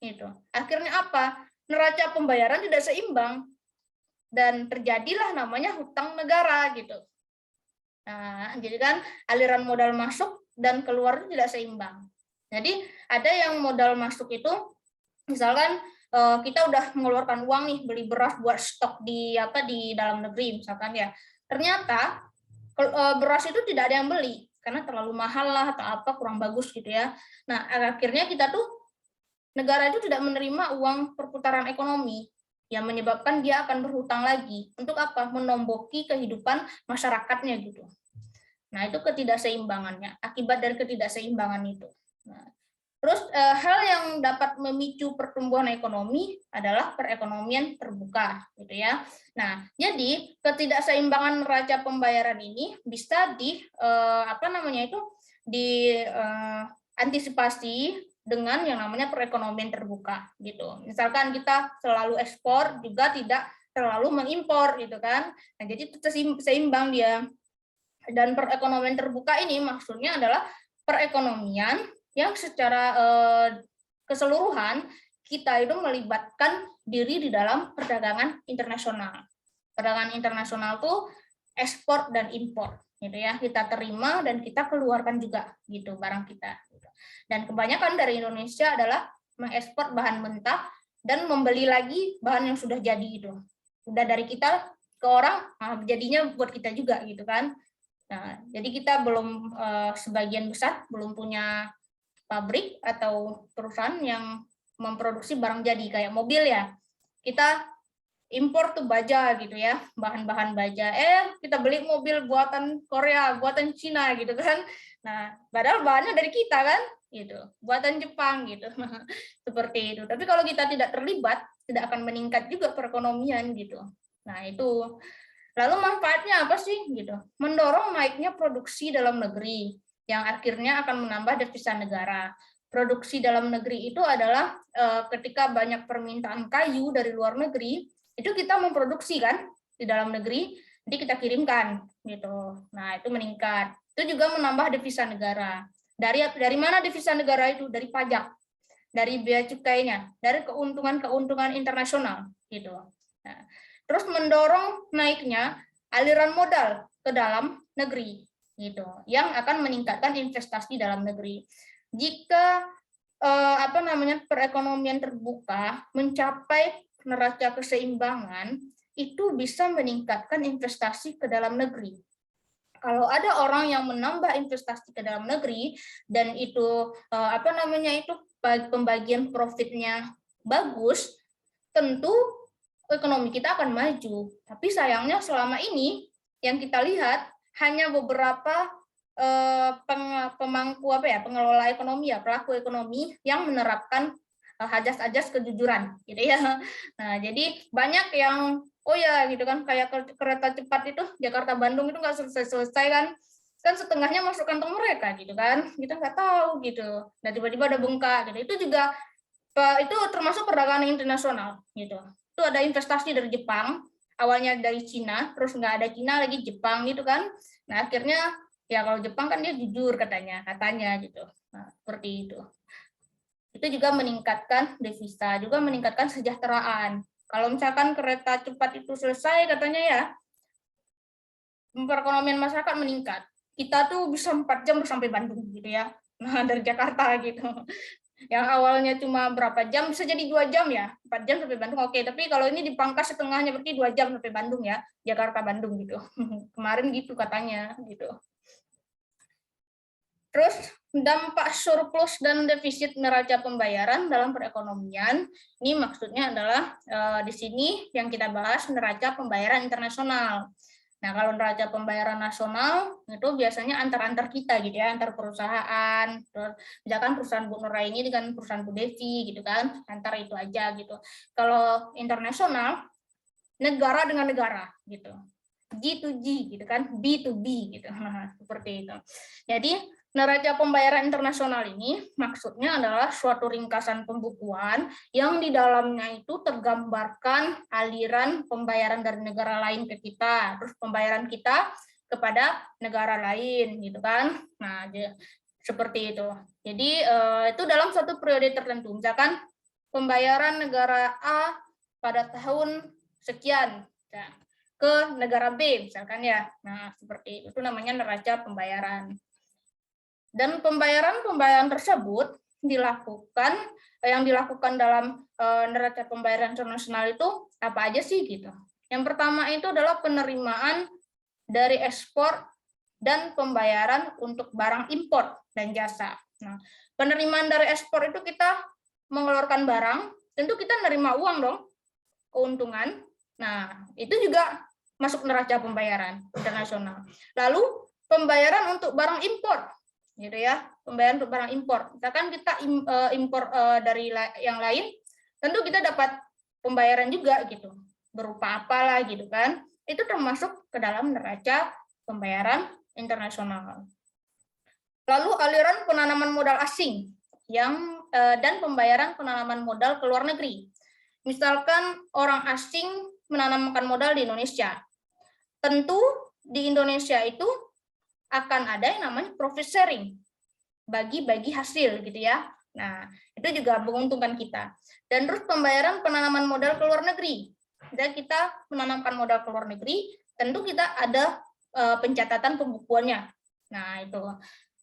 gitu. Akhirnya apa? Neraca pembayaran tidak seimbang dan terjadilah namanya hutang negara gitu. Nah, jadi kan aliran modal masuk dan keluar itu tidak seimbang. Jadi ada yang modal masuk itu, misalkan kita udah mengeluarkan uang nih beli beras buat stok di dalam negeri misalkan ya. Ternyata beras itu tidak ada yang beli karena terlalu mahal lah atau apa kurang bagus gitu ya. Nah, akhirnya kita tuh negara itu tidak menerima uang perputaran ekonomi yang menyebabkan dia akan berhutang lagi. Untuk apa? Menomboki kehidupan masyarakatnya gitu. Nah, itu ketidakseimbangannya, akibat dari ketidakseimbangan itu. Nah, terus hal yang dapat memicu pertumbuhan ekonomi adalah perekonomian terbuka, gitu ya. Nah, jadi ketidakseimbangan neraca pembayaran ini bisa diantisipasi dengan yang namanya perekonomian terbuka, gitu. Misalkan kita selalu ekspor juga tidak terlalu mengimpor, gitu kan. Nah, jadi seimbang dia. Dan perekonomian terbuka ini maksudnya adalah perekonomian yang secara keseluruhan kita itu melibatkan diri di dalam perdagangan internasional. Perdagangan internasional itu ekspor dan impor, gitu ya. Kita terima dan kita keluarkan juga, gitu barang kita. Dan kebanyakan dari Indonesia adalah mengekspor bahan mentah dan membeli lagi bahan yang sudah jadi itu. Udah dari kita ke orang, jadinya buat kita juga, gitu kan. Nah, jadi kita belum sebagian besar belum punya pabrik atau perusahaan yang memproduksi barang jadi kayak mobil ya. Kita impor tuh baja gitu ya, bahan-bahan baja. Kita beli mobil buatan Korea, buatan Cina gitu kan. Nah, padahal bahannya dari kita kan, gitu. Buatan Jepang gitu. Seperti itu. Tapi kalau kita tidak terlibat, tidak akan meningkat juga perekonomian gitu. Nah, itu. Lalu manfaatnya apa sih gitu? Mendorong naiknya produksi dalam negeri yang akhirnya akan menambah devisa negara. Produksi dalam negeri itu adalah ketika banyak permintaan kayu dari luar negeri, itu kita memproduksi kan di dalam negeri, jadi kita kirimkan gitu. Nah, itu meningkat. Itu juga menambah devisa negara. Dari mana devisa negara itu? Dari pajak, dari bea cukainya, dari keuntungan internasional gitu. Nah, terus mendorong naiknya aliran modal ke dalam negeri gitu yang akan meningkatkan investasi dalam negeri. Jika perekonomian terbuka mencapai neraca keseimbangan, itu bisa meningkatkan investasi ke dalam negeri. Kalau ada orang yang menambah investasi ke dalam negeri dan itu pembagian profitnya bagus, tentu ekonomi kita akan maju. Tapi sayangnya selama ini yang kita lihat hanya beberapa pengelola ekonomi ya, pelaku ekonomi yang menerapkan ajas-ajas kejujuran gitu ya. Nah, jadi banyak yang gitu kan, kayak kereta cepat itu Jakarta Bandung itu nggak selesai kan setengahnya masuk kantong mereka gitu kan, kita nggak tahu gitu. Dan tiba-tiba ada bengkak gitu. Itu juga itu termasuk perdagangan internasional gitu. Itu ada investasi dari Jepang, awalnya dari Cina, terus nggak ada Cina lagi Jepang gitu kan. Nah, akhirnya ya kalau Jepang kan dia jujur katanya gitu. Nah, seperti itu. Itu juga meningkatkan devisa, juga meningkatkan kesejahteraan. Kalau misalkan kereta cepat itu selesai katanya ya, perekonomian masyarakat meningkat. Kita tuh bisa 4 jam sampai Bandung gitu ya. Nah, dari Jakarta gitu. Yang awalnya cuma berapa jam, bisa jadi 2 jam ya, 4 jam sampai Bandung, oke. Tapi kalau ini dipangkas setengahnya, berarti 2 jam sampai Bandung ya, Jakarta-Bandung gitu. Kemarin gitu katanya, gitu. Terus dampak surplus dan defisit neraca pembayaran dalam perekonomian, ini maksudnya adalah di sini yang kita bahas neraca pembayaran internasional. Nah, kalau neraca pembayaran nasional itu biasanya antar kita gitu ya, antar perusahaan. Terus misalkan perusahaan Bu Nurai ini dengan perusahaan Bu Devi gitu kan, antar itu aja gitu. Kalau internasional, negara dengan negara gitu. G2G gitu kan, B2B gitu. Nah, seperti itu. Jadi neraca pembayaran internasional ini maksudnya adalah suatu ringkasan pembukuan yang di dalamnya itu tergambarkan aliran pembayaran dari negara lain ke kita, terus pembayaran kita kepada negara lain gitu kan. Nah, seperti itu. Jadi itu dalam suatu periode tertentu. Misalkan pembayaran negara A pada tahun sekian ke negara B misalkan ya. Nah, seperti itu namanya neraca pembayaran. Dan pembayaran tersebut dilakukan yang dilakukan dalam neraca pembayaran internasional itu apa aja sih gitu. Yang pertama itu adalah penerimaan dari ekspor dan pembayaran untuk barang impor dan jasa. Nah, penerimaan dari ekspor itu kita mengeluarkan barang, tentu kita nerima uang dong, keuntungan. Nah, itu juga masuk neraca pembayaran internasional. Lalu pembayaran untuk barang impor, gitu ya, pembayaran untuk barang impor. Misalkan kita impor dari yang lain, tentu kita dapat pembayaran juga gitu, berupa apalah gitu kan. Itu termasuk ke dalam neraca pembayaran internasional. Lalu aliran penanaman modal asing dan pembayaran penanaman modal ke luar negeri. Misalkan orang asing menanamkan modal di Indonesia, tentu di Indonesia itu akan ada yang namanya profit sharing, bagi-bagi hasil gitu ya. Nah, itu juga menguntungkan kita. Dan terus pembayaran penanaman modal ke luar negeri. Dan kita menanamkan modal ke luar negeri, tentu kita ada pencatatan pembukuannya. Nah, itu.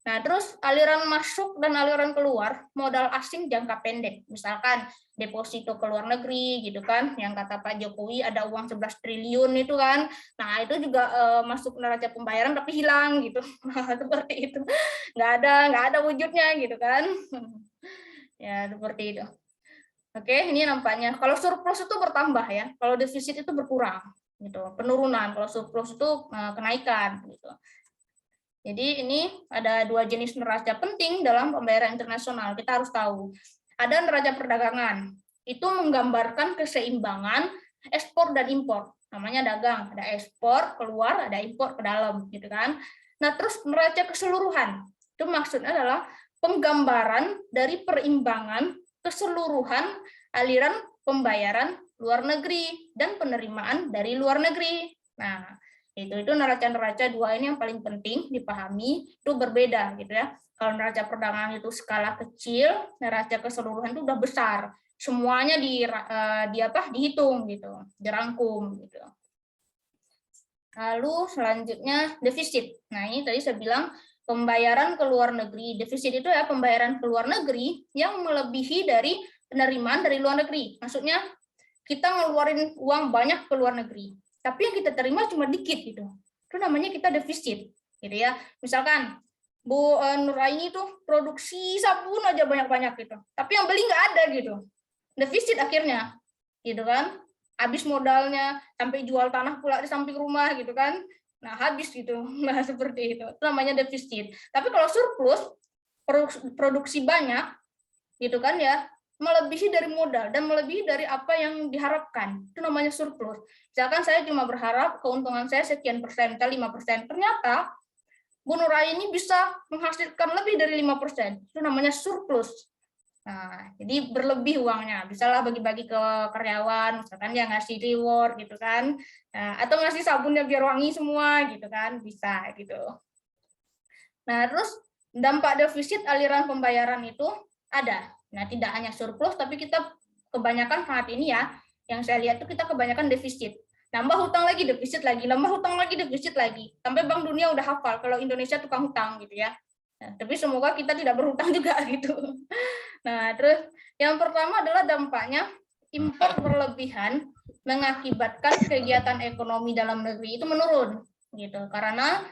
Nah, terus aliran masuk dan aliran keluar modal asing jangka pendek. Misalkan deposito ke luar negeri gitu kan, yang kata Pak Jokowi ada uang 11 triliun itu kan. Nah, itu juga masuk neraca pembayaran tapi hilang gitu. Seperti itu. Nggak ada wujudnya gitu kan. Ya, seperti itu. Oke, ini nampaknya. Kalau surplus itu bertambah ya, kalau defisit itu berkurang gitu. Penurunan, kalau surplus itu kenaikan gitu. Jadi ini ada 2 jenis neraca penting dalam pembayaran internasional. Kita harus tahu. Ada neraca perdagangan. Itu menggambarkan keseimbangan ekspor dan impor. Namanya dagang. Ada ekspor keluar, ada impor ke dalam, gitu kan. Nah, terus neraca keseluruhan. Itu maksudnya adalah penggambaran dari perimbangan keseluruhan aliran pembayaran luar negeri dan penerimaan dari luar negeri. Nah, itu neraca-neraca 2 ini yang paling penting dipahami, itu berbeda gitu ya. Kalau neraca perdagangan itu skala kecil, neraca keseluruhan itu udah besar, semuanya dihitung gitu, dirangkum gitu. Lalu selanjutnya defisit. Nah, ini tadi saya bilang pembayaran ke luar negeri. Defisit itu ya pembayaran ke luar negeri yang melebihi dari penerimaan dari luar negeri. Maksudnya kita ngeluarin uang banyak ke luar negeri, tapi yang kita terima cuma dikit gitu. Itu namanya kita defisit, gitu ya. Misalkan Bu Nuraini tuh produksi sabun aja banyak-banyak gitu, tapi yang beli nggak ada gitu. Defisit akhirnya, gitu kan. Habis modalnya, sampai jual tanah pula di samping rumah gitu kan. Nah, habis gitu. Nah, seperti itu. Itu namanya defisit. Tapi kalau surplus, produksi banyak, gitu kan ya, melebihi dari modal dan melebihi dari apa yang diharapkan. Itu namanya surplus. Misalkan saya cuma berharap keuntungan saya sekian persen, 5%. Ternyata Bu Nuraini bisa menghasilkan lebih dari 5%. Itu namanya surplus. Nah, jadi berlebih uangnya. Bisalah bagi-bagi ke karyawan, misalkan ya ngasih reward gitu kan. Nah, atau ngasih sabunnya biar wangi semua gitu kan. Bisa gitu. Nah, terus dampak defisit aliran pembayaran itu ada. Nah, tidak hanya surplus, tapi kita kebanyakan saat ini ya, yang saya lihat itu kita kebanyakan defisit. Nambah hutang lagi, defisit lagi, nambah hutang lagi, defisit lagi. Sampai Bank Dunia udah hafal kalau Indonesia tukang hutang gitu ya. Nah, tapi semoga kita tidak berhutang juga gitu. Nah, terus yang pertama adalah dampaknya impor berlebihan mengakibatkan kegiatan ekonomi dalam negeri itu menurun gitu. Karena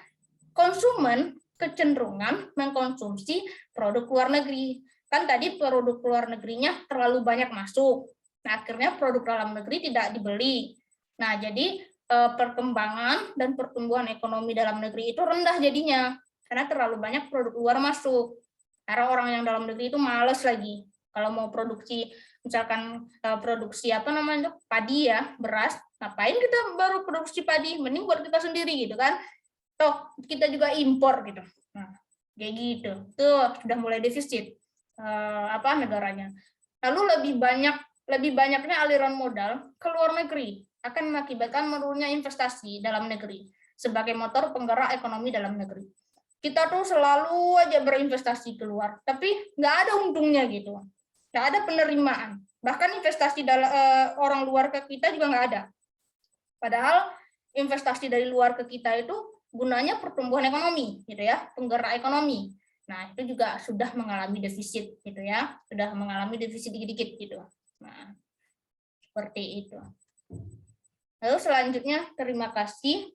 konsumen kecenderungan mengkonsumsi produk luar negeri. Kan tadi produk luar negerinya terlalu banyak masuk. Nah, akhirnya produk dalam negeri tidak dibeli. Nah, jadi perkembangan dan pertumbuhan ekonomi dalam negeri itu rendah jadinya karena terlalu banyak produk luar masuk. Karena orang yang dalam negeri itu males lagi kalau mau produksi, misalkan produksi apa namanya padi ya, beras, ngapain kita baru produksi padi, mending buat kita sendiri gitu kan. Toh kita juga impor gitu. Nah, kayak gitu. Tuh sudah mulai defisit negaranya. Lalu lebih banyaknya aliran modal ke luar negeri akan mengakibatkan menurunnya investasi dalam negeri sebagai motor penggerak ekonomi dalam negeri. Kita tuh selalu aja berinvestasi keluar, tapi nggak ada untungnya gitu, nggak ada penerimaan. Bahkan investasi orang luar ke kita juga nggak ada. Padahal investasi dari luar ke kita itu gunanya pertumbuhan ekonomi, gitu ya, penggerak ekonomi. Nah, itu juga sudah mengalami defisit, gitu ya, sudah mengalami defisit dikit-dikit gitu. Nah, seperti itu. Lalu selanjutnya, terima kasih.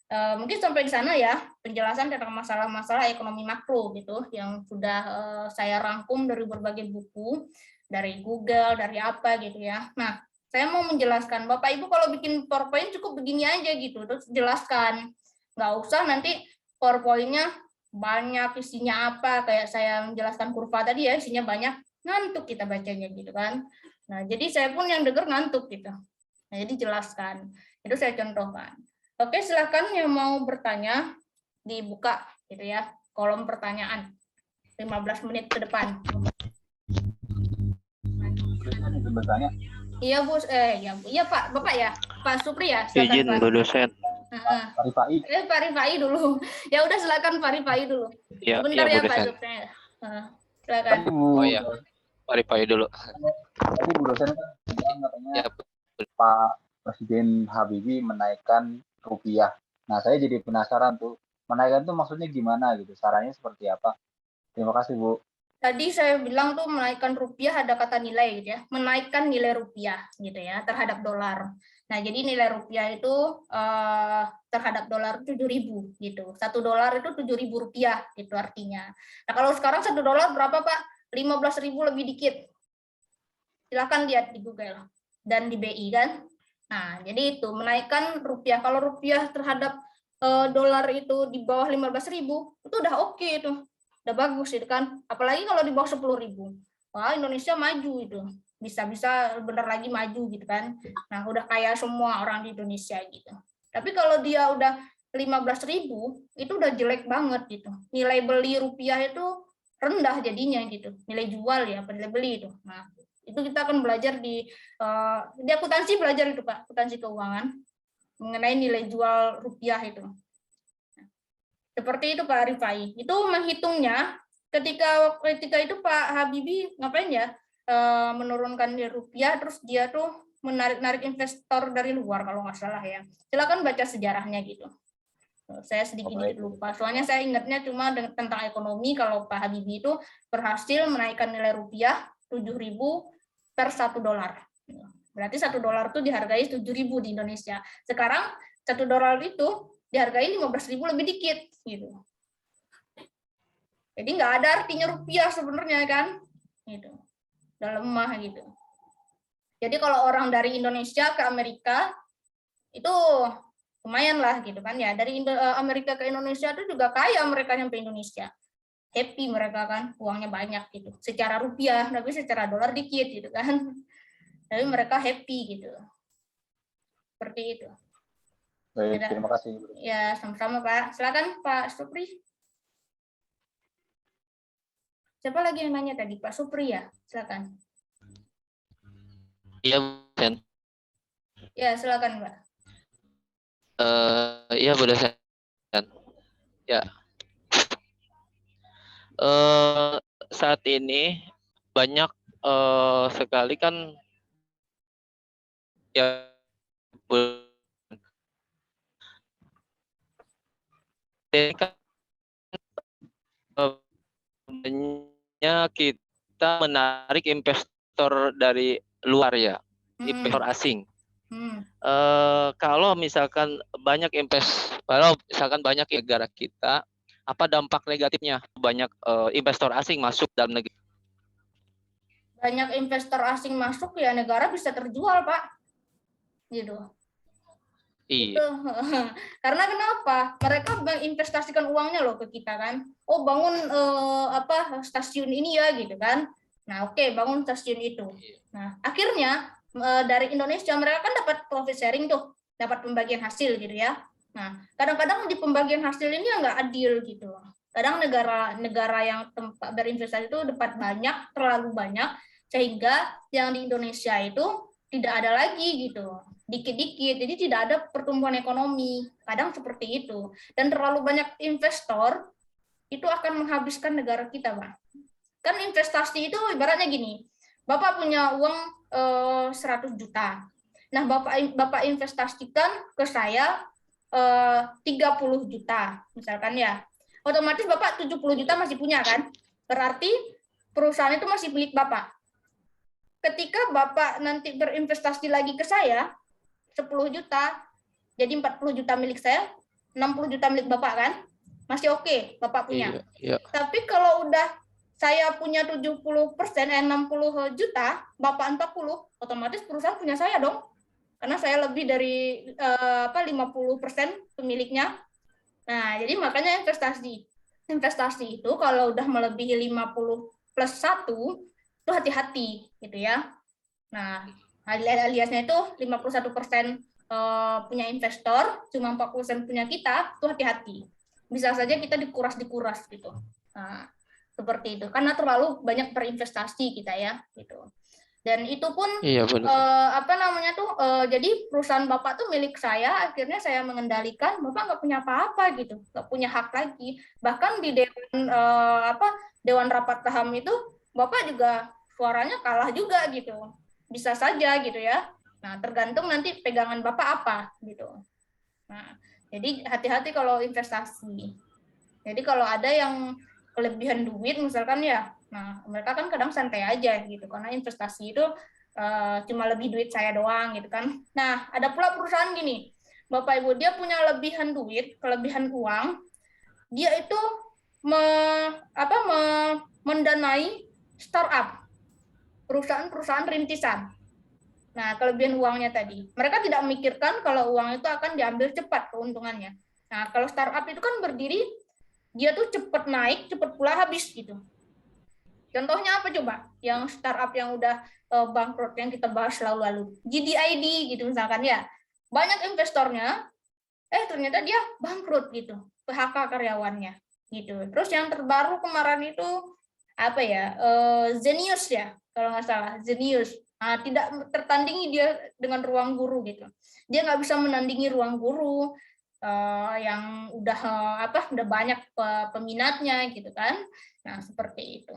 Mungkin sampai di sana ya penjelasan tentang masalah-masalah ekonomi makro gitu yang sudah saya rangkum dari berbagai buku, dari Google, dari apa gitu ya. Nah, saya mau menjelaskan, Bapak Ibu kalau bikin PowerPoint cukup begini aja gitu, terus jelaskan. Nggak usah nanti PowerPoint-nya banyak isinya apa, kayak saya menjelaskan kurva tadi ya, isinya banyak, ngantuk kita bacanya gitu kan. Nah, jadi saya pun yang dengar ngantuk gitu. Nah, jadi jelaskan. Itu saya contohkan. Oke, silakan yang mau bertanya dibuka gitu ya, kolom pertanyaan. 15 menit ke depan. Bertanya. Iya, Bu. Iya, Pak. Bapak ya? Pak Supri ya? Silakan, Izin, Pak. Bu dosen. Pak Rifai. Pak Rifai dulu. Ya udah, silakan Pak Rifai dulu. Ya, Sebentar Bu ya, Pak dosen. Supri. Silakan. Tadi Bu, Oh ya, Pak Rifai dulu. tadi Bu dosen kan bilang katanya Ya, Pak Presiden Habibie menaikkan rupiah. Nah, saya jadi penasaran tuh, menaikkan tuh maksudnya gimana gitu, caranya seperti apa? Terima kasih Bu. Tadi saya bilang tuh menaikkan rupiah ada kata nilai gitu ya, menaikkan nilai rupiah gitu ya terhadap dolar. Nah, jadi nilai rupiah itu terhadap dolar 7.000 gitu. $1 itu 7.000 rupiah gitu artinya. Nah, kalau sekarang $1 berapa, Pak? 15.000 lebih dikit. Silakan lihat di Google dan di BI kan. Nah, jadi itu menaikkan rupiah. Kalau rupiah terhadap dolar itu di bawah 15.000 itu udah oke itu. Udah bagus itu kan. Apalagi kalau di bawah 10.000. Wah, Indonesia maju itu. Bisa-bisa benar lagi maju gitu kan. Nah, udah kaya semua orang di Indonesia gitu. Tapi kalau dia udah 15.000 itu udah jelek banget gitu. Nilai beli rupiah itu rendah jadinya gitu. Nilai jual ya, nilai beli itu. Nah, itu kita akan belajar di akuntansi, belajar itu Pak, akuntansi keuangan mengenai nilai jual rupiah itu. Seperti itu Pak Rifai. Itu menghitungnya ketika itu Pak Habibie ngapain ya? Menurunkan nilai rupiah, terus dia tuh menarik investor dari luar kalau nggak salah ya. Silakan baca sejarahnya gitu. Saya sedikit lupa. Soalnya saya ingatnya cuma tentang ekonomi kalau Pak Habibie itu berhasil menaikkan nilai rupiah 7.000 per $1. Berarti $1 itu dihargai 7.000 di Indonesia. Sekarang $1 itu dihargai 15.000 lebih dikit gitu. Jadi nggak ada artinya rupiah sebenarnya kan, gitu. Udah lemah gitu. Jadi kalau orang dari Indonesia ke Amerika itu lumayan lah gitu kan ya. Dari Amerika ke Indonesia itu juga kaya mereka nyampe Indonesia. Happy mereka kan, uangnya banyak gitu. Secara rupiah, tapi secara dolar dikit gitu kan. Tapi mereka happy gitu. Seperti itu. Baik, terima kasih. Ya, sama-sama Pak. Silakan Pak Supri. Siapa lagi yang nanya tadi? Pak Supri ya? Silakan. iya, Bu dosen. Ya, silakan Pak. Iya, Bu dosen. Ya. Saat ini banyak sekali kan ya ini kan misalnya kita menarik investor dari luar ya, investor asing. Kalau misalkan banyak negara kita, apa dampak negatifnya banyak investor asing masuk dalam negeri? Banyak investor asing masuk ya negara bisa terjual, Pak. Gitu. Iya. Gitu. Karena kenapa? Mereka menginvestasikan uangnya loh ke kita kan. Oh, bangun stasiun ini ya gitu kan. Nah, oke, bangun stasiun itu. Nah, akhirnya dari Indonesia mereka kan dapat profit sharing tuh, dapat pembagian hasil gitu ya. Nah, kadang-kadang di pembagian hasil ini nggak adil gitu. Kadang negara yang tempat berinvestasi itu dapat banyak, terlalu banyak, sehingga yang di Indonesia itu tidak ada lagi gitu, dikit-dikit, jadi tidak ada pertumbuhan ekonomi, kadang seperti itu. Dan terlalu banyak investor itu akan menghabiskan negara kita, Pak. Kan investasi itu ibaratnya gini, Bapak punya uang 100 juta, nah Bapak investasikan ke saya 30 juta, misalkan ya, otomatis Bapak 70 juta masih punya kan, berarti perusahaan itu masih milik Bapak. Ketika Bapak nanti berinvestasi lagi ke saya 10 juta, jadi 40 juta milik saya, 60 juta milik Bapak kan? Masih oke, Bapak punya. Iya. Tapi kalau udah saya punya 70%, 60 juta, Bapak 40, otomatis perusahaan punya saya dong. Karena saya lebih dari 50% pemiliknya. Nah, jadi makanya investasi itu kalau udah melebihi 50 plus 1, itu hati-hati gitu ya. Nah, aliasnya itu 51% punya investor, cuma 40% punya kita, itu hati-hati. Bisa saja kita dikuras gitu. Nah, seperti itu. Karena terlalu banyak berinvestasi kita ya, gitu. Dan itu pun jadi perusahaan Bapak tuh milik saya, akhirnya saya mengendalikan, Bapak nggak punya apa-apa gitu, nggak punya hak lagi. Bahkan di Dewan Rapat Saham itu Bapak juga suaranya kalah juga gitu. Bisa saja gitu ya. Nah, tergantung nanti pegangan Bapak apa gitu. Nah, jadi hati-hati kalau investasi. Jadi kalau ada yang kelebihan duit misalkan ya, nah mereka kan kadang santai aja gitu karena investasi itu cuma lebih duit saya doang gitu kan. Nah, ada pula perusahaan gini. Bapak Ibu, dia punya lebihan duit, kelebihan uang. Dia itu mendanai startup, perusahaan-perusahaan rintisan. Nah, kelebihan uangnya tadi. Mereka tidak memikirkan kalau uang itu akan diambil cepat keuntungannya. Nah, kalau startup itu kan berdiri, dia tuh cepat naik, cepat pula habis gitu. Contohnya apa coba? Yang startup yang udah bangkrut yang kita bahas lalu-lalu. GDID gitu misalkan ya. Banyak investornya, ternyata dia bangkrut gitu. PHK karyawannya gitu. Terus yang terbaru kemarin itu apa ya? Zenius ya, kalau nggak salah. Zenius. Nah, tidak tertandingi dia dengan ruang guru gitu. Dia nggak bisa menandingi ruang guru yang udah banyak peminatnya gitu kan. Nah, seperti itu.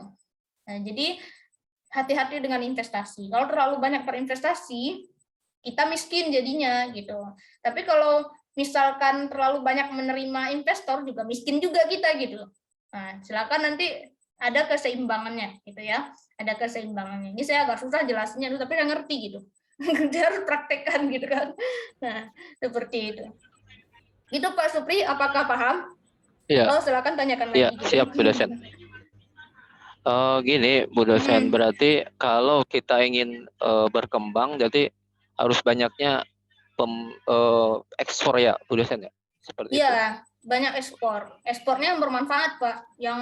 Nah, jadi hati-hati dengan investasi. Kalau terlalu banyak berinvestasi, kita miskin jadinya gitu. Tapi kalau misalkan terlalu banyak menerima investor juga miskin juga kita gitu. Nah, silakan nanti ada keseimbangannya gitu ya. Ada keseimbangannya. Ini saya agak susah jelasinnya tapi saya ngerti gitu. Dia harus praktekkan gitu kan. Nah, seperti itu. Gitu Pak Supri, apakah paham? Iya. Oh, silakan tanyakan lagi. Iya, siap Bu dosen. Gini Bu dosen, berarti kalau kita ingin berkembang, jadi harus banyaknya ekspor ya Bu dosen ya? Seperti itu. Iya, banyak ekspor. Ekspornya yang bermanfaat Pak, yang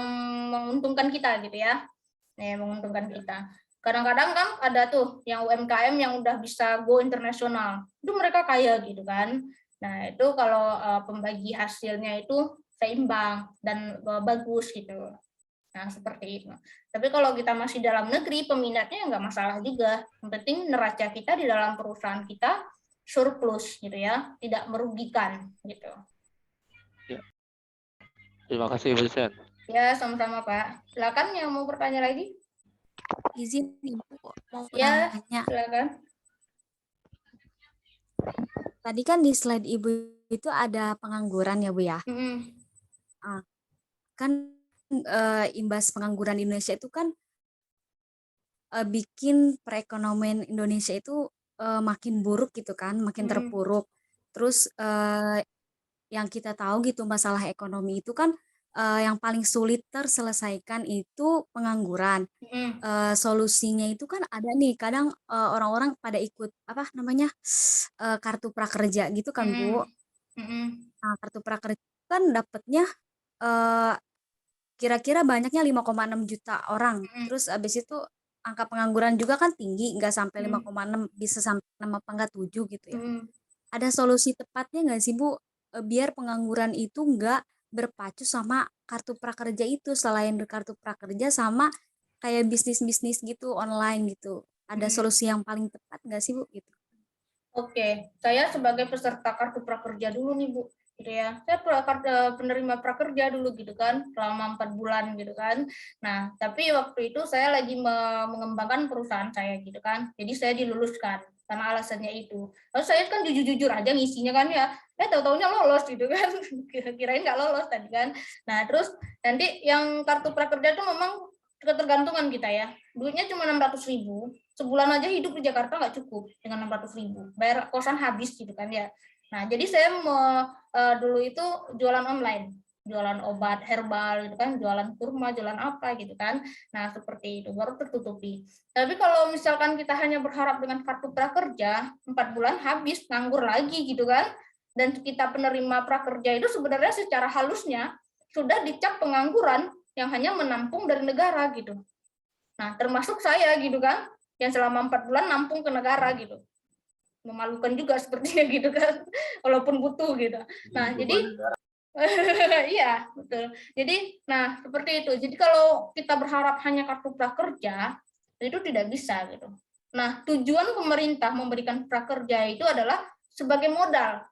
menguntungkan kita gitu ya. Menguntungkan kita. Kadang-kadang kan ada tuh yang UMKM yang udah bisa go internasional. Itu mereka kaya gitu kan. Nah, itu kalau pembagi hasilnya itu seimbang dan bagus gitu. Nah, seperti itu. Tapi kalau kita masih dalam negeri, peminatnya nggak masalah juga. Yang penting neraca kita di dalam perusahaan kita surplus gitu ya, tidak merugikan gitu. Ya. Terima kasih Bu dosen. Ya, sama-sama Pak. Silakan yang mau bertanya lagi. Izin Ibu mau Ya, tanya. silakan. Tadi kan di slide Ibu itu ada pengangguran ya Bu ya. Kan imbas pengangguran di Indonesia itu kan bikin perekonomian Indonesia itu makin buruk gitu kan, makin terpuruk. Terus yang kita tahu gitu masalah ekonomi itu kan yang paling sulit terselesaikan itu pengangguran. Solusinya itu kan ada nih, kadang orang-orang pada ikut apa namanya kartu prakerja gitu kan Bu. Nah, kartu prakerja kan dapatnya eh, kira-kira banyaknya 5,6 juta orang. Terus abis itu angka pengangguran juga kan tinggi, nggak sampai 5,6, bisa sampai 6 apa nggak 7 gitu ya. Ada solusi tepatnya nggak sih Bu, biar pengangguran itu nggak berpacu sama kartu prakerja itu, selain kartu prakerja sama kayak bisnis-bisnis gitu online gitu. Ada solusi yang paling tepat nggak sih Bu gitu? Oke, saya sebagai peserta kartu prakerja dulu nih Bu, gitu ya. Saya penerima prakerja dulu gitu kan, selama 4 bulan gitu kan. Nah, tapi waktu itu saya lagi mengembangkan perusahaan saya gitu kan. Jadi saya diluluskan karena alasannya itu. Lalu saya kan jujur-jujur aja ngisinya kan ya. Tahu-taunya lolos gitu kan. Kirain nggak lolos tadi kan. Nah, terus nanti yang kartu prakerja itu memang ketergantungan kita ya. Duitnya cuma 600.000. Sebulan aja hidup di Jakarta nggak cukup dengan 600.000, bayar kosan habis gitu kan ya. Nah, jadi saya dulu itu jualan online, jualan obat herbal gitu kan, jualan kurma, jualan apa gitu kan. Nah, seperti itu baru tertutupi. Tapi kalau misalkan kita hanya berharap dengan kartu prakerja, 4 bulan habis, nganggur lagi gitu kan, dan kita penerima prakerja itu sebenarnya secara halusnya sudah dicap pengangguran yang hanya menampung dari negara gitu. Nah, termasuk saya gitu kan, yang selama 4 bulan nampung ke negara gitu. Memalukan juga sepertinya gitu kan, walaupun butuh gitu. Nah, jadi iya, betul. Jadi, nah seperti itu. Jadi kalau kita berharap hanya kartu prakerja, itu tidak bisa gitu. Nah, tujuan pemerintah memberikan prakerja itu adalah sebagai modal.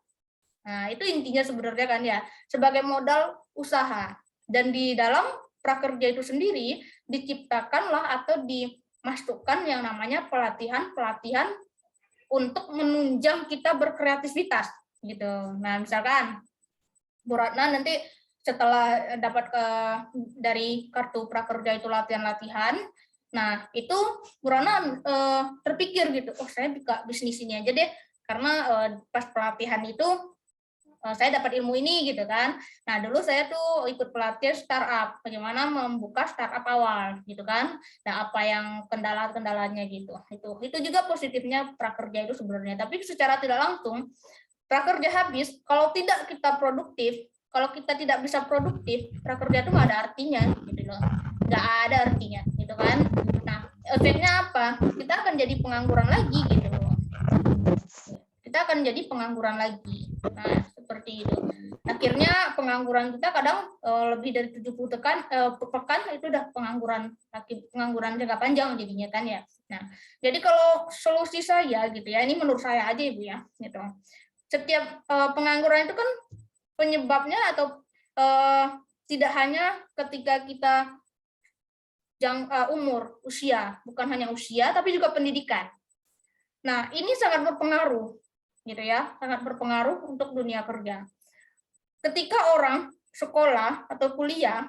Nah, itu intinya sebenarnya kan ya, sebagai modal usaha. Dan di dalam prakerja itu sendiri diciptakanlah atau dimasukkan yang namanya pelatihan-pelatihan untuk menunjang kita berkreativitas gitu. Nah, misalkan Bu Ratna nanti setelah dapat dari kartu prakerja itu latihan-latihan, nah itu Bu Ratna terpikir gitu, oh saya buka bisnis ini aja deh, karena pas pelatihan itu saya dapat ilmu ini gitu kan. Nah, dulu saya tuh ikut pelatihan startup, bagaimana membuka startup awal gitu kan. Nah, apa yang kendala-kendalanya gitu. Itu juga positifnya prakerja itu sebenarnya. Tapi secara tidak langsung prakerja habis kalau tidak kita produktif, kalau kita tidak bisa produktif, prakerja itu nggak ada artinya gitu loh. Nggak ada artinya gitu kan. Nah, efeknya apa? Kita akan jadi pengangguran lagi gitu loh. Kita akan jadi pengangguran lagi. Nah, seperti itu. Akhirnya pengangguran kita kadang lebih dari 70 pekan itu udah pengangguran jangka panjang jadinya kan ya. Nah, jadi kalau solusi saya gitu ya, ini menurut saya aja Ibu ya, gitu. Setiap pengangguran itu kan penyebabnya atau tidak hanya ketika kita umur, usia, bukan hanya usia tapi juga pendidikan. Nah, ini sangat berpengaruh gitu ya, sangat berpengaruh untuk dunia kerja. Ketika orang sekolah atau kuliah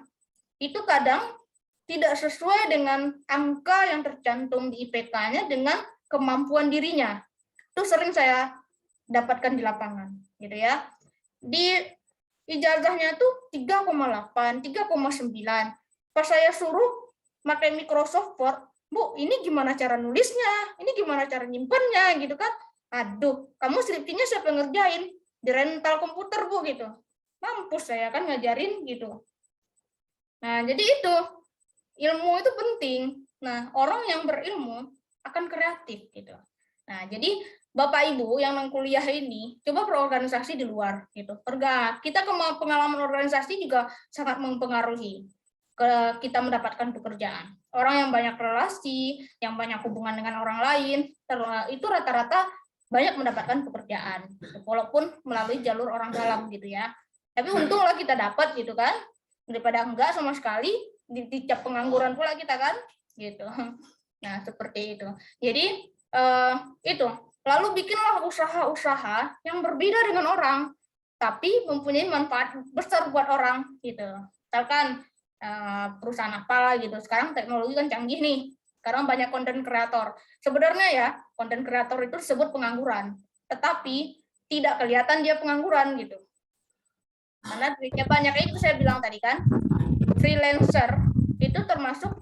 itu kadang tidak sesuai dengan angka yang tercantum di IPK-nya dengan kemampuan dirinya. Itu sering saya dapatkan di lapangan gitu ya. Di ijazahnya tuh 3,8, 3,9. Pas saya suruh pakai Microsoft Word, Bu, ini gimana cara nulisnya? Ini gimana cara nyimpannya gitu kan? Aduh, kamu skripsinya siapa yang ngerjain? Di rental komputer Bu gitu. Mampus saya kan ngajarin gitu. Nah, jadi itu ilmu itu penting. Nah, orang yang berilmu akan kreatif gitu. Nah, jadi Bapak Ibu yang kuliah ini coba berorganisasi di luar gitu. Kita pengalaman organisasi juga sangat mempengaruhi kita mendapatkan pekerjaan. Orang yang banyak relasi, yang banyak hubungan dengan orang lain, itu rata-rata banyak mendapatkan pekerjaan, walaupun melalui jalur orang dalam gitu ya. Tapi untunglah kita dapat gitu kan, daripada enggak sama sekali dicap pengangguran pula kita kan, gitu. Nah seperti itu. Jadi itu. Lalu bikinlah usaha-usaha yang berbeda dengan orang, tapi mempunyai manfaat besar buat orang gitu. Misalkan perusahaan apa gitu. Sekarang teknologi kan canggih nih. Sekarang banyak konten kreator. Sebenarnya ya, konten kreator itu disebut pengangguran, tetapi tidak kelihatan dia pengangguran gitu. Karena duitnya banyak, itu saya bilang tadi kan, freelancer itu termasuk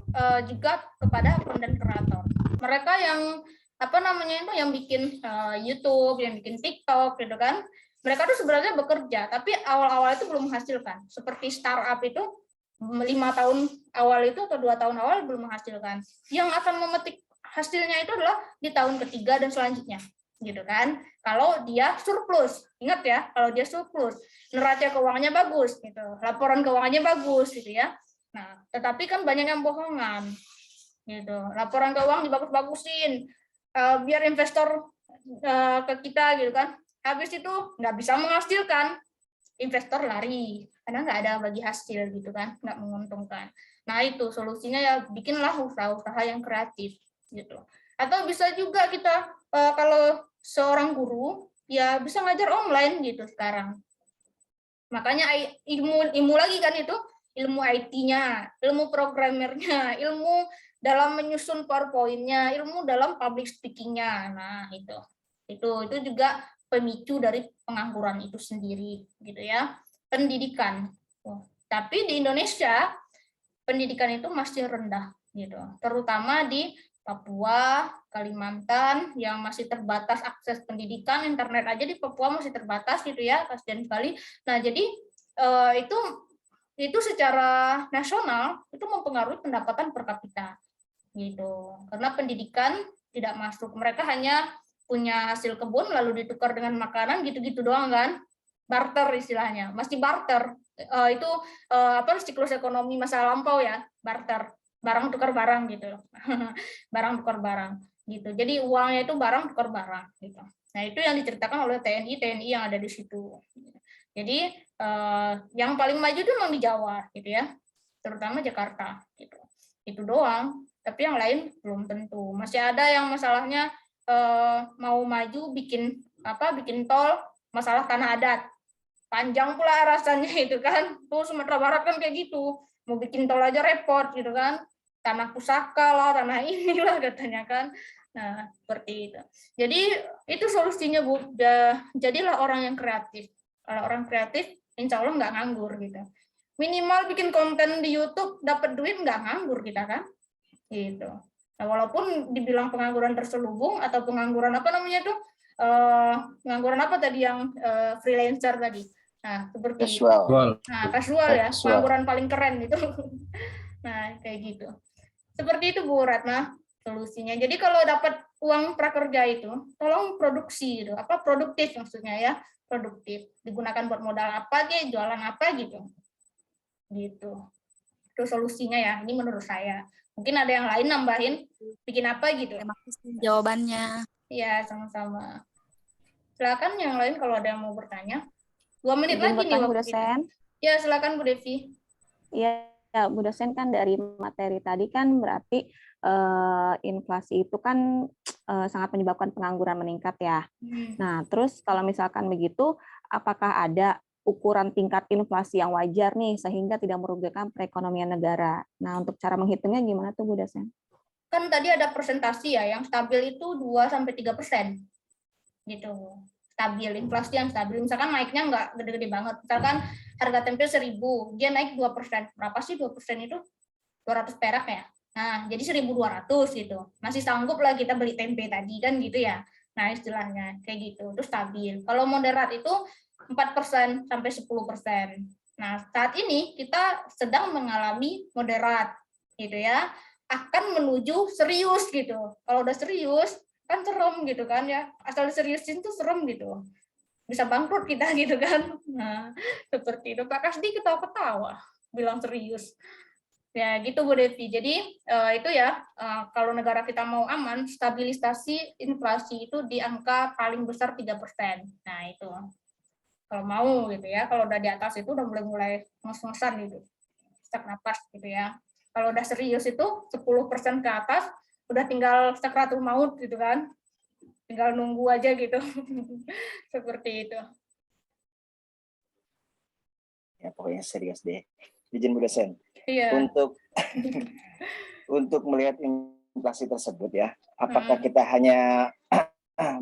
juga kepada konten kreator. Mereka yang apa namanya itu, yang bikin YouTube, yang bikin TikTok gitu kan, mereka tuh sebenarnya bekerja, tapi awal-awal itu belum menghasilkan. Seperti startup itu 5 tahun awal itu atau 2 tahun awal belum menghasilkan. Yang akan memetik hasilnya itu adalah di tahun ketiga dan selanjutnya, gitu kan. Kalau dia surplus, ingat ya, kalau dia surplus, neraca keuangannya bagus, gitu, laporan keuangannya bagus, gitu ya. Nah, tetapi kan banyak yang bohongan, gitu. Laporan keuangan dibagus-bagusin, biar investor ke kita, gitu kan. Habis itu nggak bisa menghasilkan, investor lari karena nggak ada bagi hasil gitu kan, nggak menguntungkan. Nah itu solusinya ya, bikinlah usaha-usaha yang kreatif gitu. Atau bisa juga kita kalau seorang guru ya bisa ngajar online gitu sekarang. Makanya ilmu lagi kan itu, ilmu IT-nya, ilmu programmernya, ilmu dalam menyusun PowerPoint-nya, ilmu dalam public speaking-nya. Nah itu juga pemicu dari pengangguran itu sendiri gitu ya. Pendidikan. Tapi di Indonesia pendidikan itu masih rendah gitu, terutama di Papua, Kalimantan yang masih terbatas akses pendidikan, internet aja di Papua masih terbatas gitu ya, kasihan sekali. Nah, jadi itu secara nasional itu mempengaruhi pendapatan per kapita gitu. Karena pendidikan tidak masuk. Mereka hanya punya hasil kebun lalu ditukar dengan makanan gitu-gitu doang kan. Barter istilahnya, masih barter. Itu apa, siklus ekonomi masa lampau ya, barter, barang tukar barang gitu. Barang tukar barang gitu. Jadi uangnya itu barang tukar barang gitu. Nah, itu yang diceritakan oleh TNI yang ada di situ. Jadi yang paling maju itu memang di Jawa gitu ya, terutama Jakarta gitu. Itu doang, tapi yang lain belum tentu. Masih ada yang masalahnya mau maju bikin tol, masalah tanah adat. Panjang pula rasanya itu kan. Tuh Sumatera Barat kan kayak gitu. Mau bikin tol aja repot gitu kan. Tanah pusaka lah, tanah inilah katanya kan. Nah, seperti itu. Jadi itu solusinya Bu. Jadilah orang yang kreatif. Kalau orang kreatif, insya Allah nggak nganggur gitu. Minimal bikin konten di YouTube dapat duit, nggak nganggur kita kan. Gitu. Nah, walaupun dibilang pengangguran terselubung atau pengangguran apa namanya tuh, pengangguran apa tadi yang freelancer tadi. Nah, seperti Casual. itu. Nah, casual ya, Casual. pengangguran paling keren itu. Nah, kayak gitu. Seperti itu Bu Ratna solusinya. Jadi kalau dapat uang prakerja itu, tolong produksi gitu. Apa produktif maksudnya ya? Produktif. Digunakan buat modal apa aja, jualan apa gitu. Gitu. Itu solusinya ya. Ini menurut saya. Mungkin ada yang lain nambahin, bikin apa gitu. Terima kasih jawabannya. Iya, sama-sama. Silakan yang lain kalau ada yang mau bertanya. 2 menit Izin lagi nih bertanya, Bu waktu kita. dosen. Ya, silakan Bu Devi. Iya, Bu dosen, kan dari materi tadi kan berarti inflasi itu kan sangat menyebabkan pengangguran meningkat ya. Nah, terus kalau misalkan begitu, apakah ada ukuran tingkat inflasi yang wajar nih sehingga tidak merugikan perekonomian negara? Nah, untuk cara menghitungnya gimana tuh Bu dosen? Kan tadi ada presentasi ya, yang stabil itu 2-3%. Gitu. Stabil, inflasi yang stabil. Misalkan naiknya nggak gede-gede banget. Misalkan harga tempe 1.000, dia naik 2%. Berapa sih 2% itu? 200 perak ya? Nah, jadi 1.200 gitu. Masih sanggup lah kita beli tempe tadi kan gitu ya. Nah, istilahnya kayak gitu. Itu stabil. Kalau moderat itu 4% sampai 10%. Nah, saat ini kita sedang mengalami moderat gitu ya. Akan menuju serius gitu. Kalau udah serius kan serem gitu kan ya. Asal seriusin tuh serem gitu. Bisa bangkrut kita gitu kan. Nah, seperti itu. Pak Kasdi ketawa-ketawa bilang serius. Ya gitu Bu Devi. Jadi itu ya, kalau negara kita mau aman, stabilisasi inflasi itu di angka paling besar 3%. Nah itu kalau mau gitu ya. Kalau udah di atas itu udah mulai ngos-ngosan gitu, sesak napas gitu ya. Kalau udah serius itu 10% ke atas, udah tinggal sakratul maut gitu kan, tinggal nunggu aja gitu. Seperti itu. Ya pokoknya serius deh. Izin Bu dosen. Iya. Untuk melihat inflasi tersebut ya, apakah kita hanya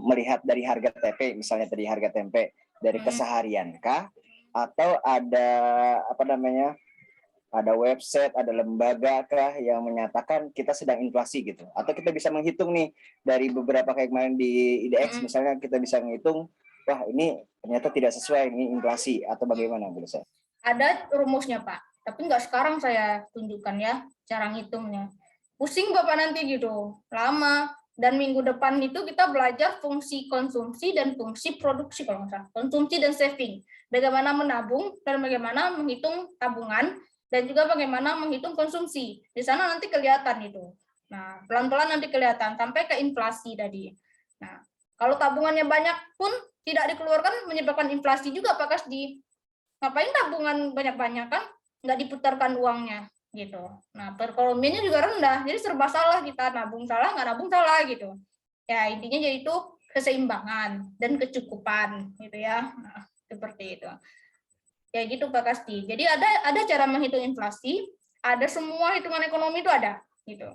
melihat dari harga TP, misalnya tadi harga tempe dari keseharian kah, atau ada apa namanya, ada website, ada lembaga kah yang menyatakan kita sedang inflasi gitu, atau kita bisa menghitung nih dari beberapa kayak kemarin di IDX misalnya, kita bisa menghitung, wah ini ternyata tidak sesuai, ini inflasi, atau bagaimana menurut saya? Ada rumusnya Pak, tapi nggak sekarang saya tunjukkan ya cara ngitungnya. Pusing Bapak nanti gitu, lama. Dan minggu depan itu kita belajar fungsi konsumsi dan fungsi produksi kalau nggak salah. Konsumsi dan saving. Bagaimana menabung dan bagaimana menghitung tabungan dan juga bagaimana menghitung konsumsi. Di sana nanti kelihatan itu. Nah, pelan-pelan nanti kelihatan sampai ke inflasi tadi. Nah, kalau tabungannya banyak pun tidak dikeluarkan menyebabkan inflasi juga Pak Kasdi. Ngapain tabungan banyak-banyak kan? Nggak diputarkan uangnya gitu. Nah, perekonomiannya juga rendah, jadi serba salah kita, nabung salah, nggak nabung salah gitu. Ya intinya yaitu keseimbangan dan kecukupan gitu ya. Nah, seperti itu. Ya gitu Pak Kasti. Jadi ada cara menghitung inflasi, ada semua hitungan ekonomi itu ada gitu.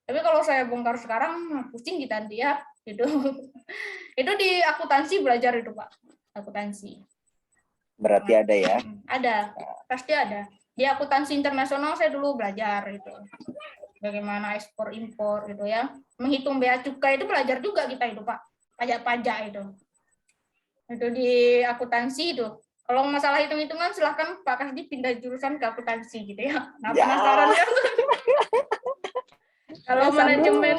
Tapi kalau saya bongkar sekarang pusing kita nanti ya gitu. Itu di akuntansi belajar itu Pak, akuntansi. Berarti ada ya? Ada, pasti ada. Di akuntansi internasional saya dulu belajar itu. Bagaimana ekspor impor gitu ya. Menghitung bea cukai itu belajar juga kita itu Pak. Pajak-pajak itu. Itu di akuntansi itu. Kalau masalah hitung-hitungan silahkan Pak Kasdi pindah jurusan ke akuntansi gitu ya. Nah, penasaran kan? Kalau manajemen.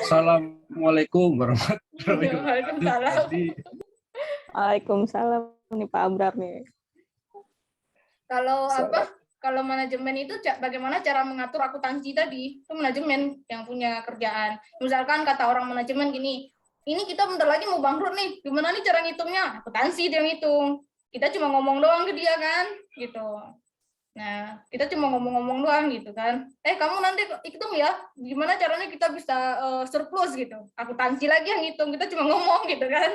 Assalamualaikum warahmatullahi wabarakatuh. Waalaikumsalam nih Pak Abrar nih. Kalau apa? Kalau manajemen itu bagaimana cara mengatur akuntansi tadi? Itu manajemen yang punya kerjaan. Misalkan kata orang manajemen gini, ini kita bentar lagi mau bangkrut nih. Gimana nih cara ngitungnya? Akuntansi dia ngitung. Kita cuma ngomong doang ke dia kan, gitu. Nah, kita cuma ngomong-ngomong doang gitu kan. Kamu nanti hitung ya, gimana caranya kita bisa surplus gitu. Akuntansi lagi yang hitung, kita cuma ngomong gitu kan.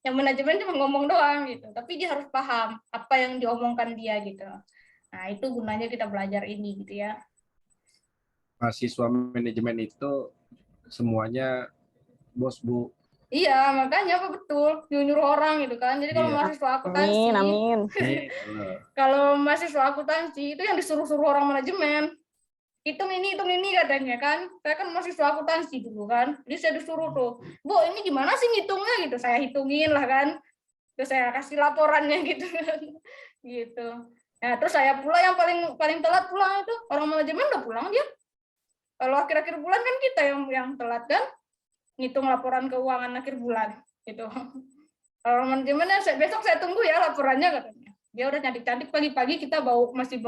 Yang manajemen cuma ngomong doang gitu. Tapi dia harus paham apa yang diomongkan dia gitu. Nah, itu gunanya kita belajar ini gitu ya. Mahasiswa manajemen itu semuanya bos, Bu. Iya, makanya apa betul nyuruh orang gitu kan. Jadi kalau mahasiswa akuntansi, amin. kalau mahasiswa akuntansi itu yang disuruh-suruh orang manajemen. Hitung ini katanya kan. Saya kan mahasiswa akuntansi dulu kan. Jadi saya disuruh tuh, Bu, ini gimana sih ngitungnya gitu. Saya hitungin lah kan. Terus saya kasih laporannya gitu kan. Gitu. Nah, terus saya pula yang paling telat pulang itu. Orang manajemen udah pulang dia. Kalau akhir-akhir bulan kan kita yang telat kan. Ngitung laporan keuangan akhir bulan gitu. Kalau manajemen besok saya tunggu ya laporannya katanya. Dia udah cantik-cantik pagi-pagi, kita masih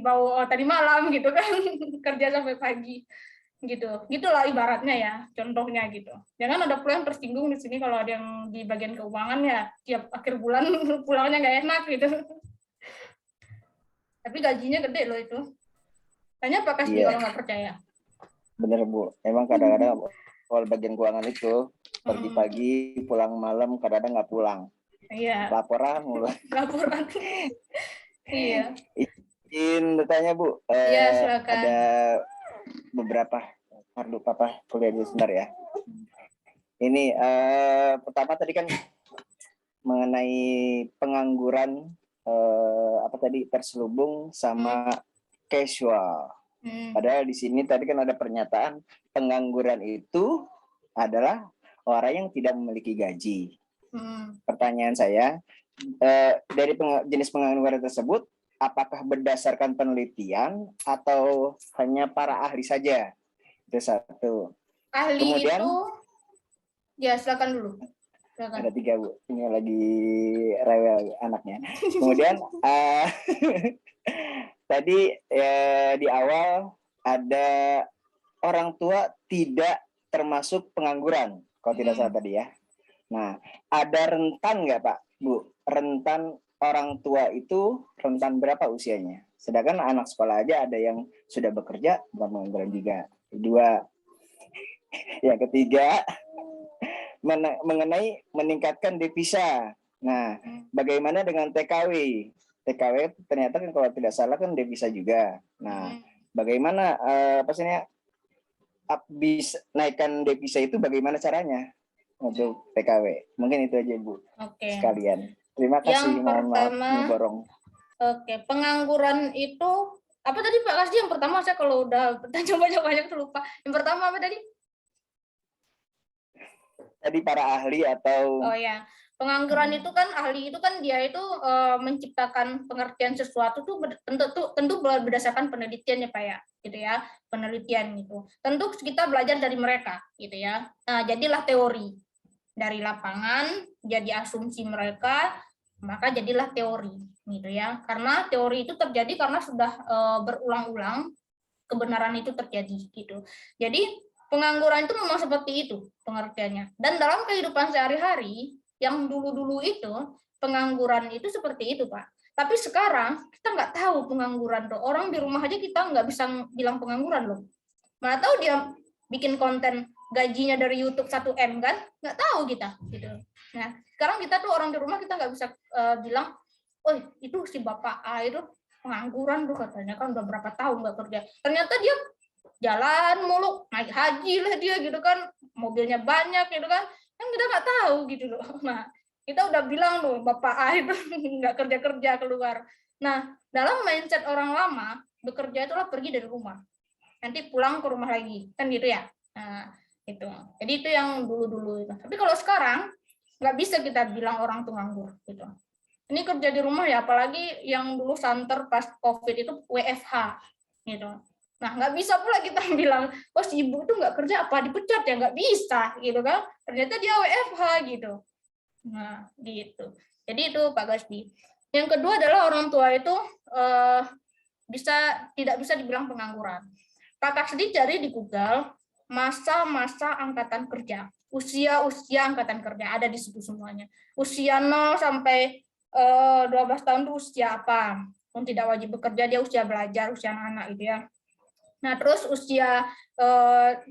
bau tadi malam gitu kan. Kerja sampai pagi gitu. Gitulah ibaratnya ya, contohnya gitu. Jangan ada pula yang tersinggung di sini kalau ada yang di bagian keuangan ya tiap akhir bulan pulangnya nggak enak gitu. Tapi gajinya gede loh itu. Tanya Pak Kasdi kalau nggak percaya. Bener Bu, emang kadang-kadang soal bagian keuangan itu pergi pagi, pulang malam, kadang-kadang nggak pulang. Iya. Laporan mulai. Laporan. Iya. Izin bertanya Bu. Iya, silakan. Ada beberapa. Aduh, Papa kuliah dulu sebentar ya. Ini pertama tadi kan mengenai pengangguran terselubung sama casual. Padahal di sini tadi kan ada pernyataan pengangguran itu adalah orang yang tidak memiliki gaji. Pertanyaan saya, dari jenis pengangguran tersebut, apakah berdasarkan penelitian atau hanya para ahli saja? Itu satu. Ahli kemudian, itu, ya silakan dulu. Silakan. Ada 3 Bu, ini lagi rewel anaknya. Kemudian tadi di awal ada orang tua tidak termasuk pengangguran, kalau tidak salah tadi ya. Nah, ada rentan nggak Pak, Bu? Rentan orang tua itu rentan berapa usianya? Sedangkan anak sekolah aja ada yang sudah bekerja, bukan pengangguran juga. Kedua, yang ketiga, mengenai meningkatkan devisa. Nah, bagaimana dengan TKW? TKW ternyata kan kalau tidak salah kan devisa juga. Nah, bagaimana apa sih naikkan devisa itu bagaimana caranya untuk TKW? Mungkin itu aja Bu sekalian. Terima kasih. Yang pertama, borong. Pengangguran itu apa tadi Pak Kasdi? Yang pertama saya kalau udah bertanya banyak-banyak lupa. Yang pertama apa tadi? Tadi para ahli atau pengangguran itu kan ahli itu kan dia itu menciptakan pengertian sesuatu tuh tentu berdasarkan penelitian ya Pak ya, gitu ya, penelitian itu. Tentu kita belajar dari mereka, gitu ya. Nah, jadilah teori dari lapangan, jadi asumsi mereka, maka jadilah teori, gitu ya. Karena teori itu terjadi karena sudah berulang-ulang kebenaran itu terjadi, gitu. Jadi pengangguran itu memang seperti itu pengertiannya. Dan dalam kehidupan sehari-hari, yang dulu-dulu itu, pengangguran itu seperti itu, Pak. Tapi sekarang, kita nggak tahu pengangguran. Loh. Orang di rumah aja kita nggak bisa bilang pengangguran loh. Mana tahu dia bikin konten gajinya dari YouTube 1M kan? Nggak tahu kita. Gitu. Nah, sekarang kita tuh orang di rumah kita nggak bisa bilang, oh itu si Bapak A itu pengangguran tuh katanya kan udah berapa tahun nggak kerja. Ternyata dia jalan mulu, naik haji lah dia gitu kan, mobilnya banyak gitu kan kita nggak tahu gitu loh. Nah, kita udah bilang loh, Bapak A itu nggak kerja-kerja keluar. Nah, dalam mindset orang lama, bekerja itulah pergi dari rumah. Nanti pulang ke rumah lagi, kan gitu ya. Nah, itu. Jadi itu yang dulu-dulu itu. Tapi kalau sekarang, nggak bisa kita bilang orang tuh nganggur gitu. Ini kerja di rumah ya, apalagi yang dulu santer pas COVID itu WFH gitu. Nah, nggak bisa pula kita bilang, oh si ibu itu nggak kerja apa dipecat ya, nggak bisa gitu kan. Ternyata dia WFH gitu. Nah, gitu. Jadi itu Pak Gasdi. Yang kedua adalah orang tua itu tidak bisa dibilang pengangguran. Pak Gasdi cari di Google masa-masa angkatan kerja. Usia angkatan kerja ada di situ semuanya. Usia 0 sampai 12 tahun itu usia apa? Yang tidak wajib bekerja dia usia belajar, usia anak-anak gitu ya. Nah, terus usia 21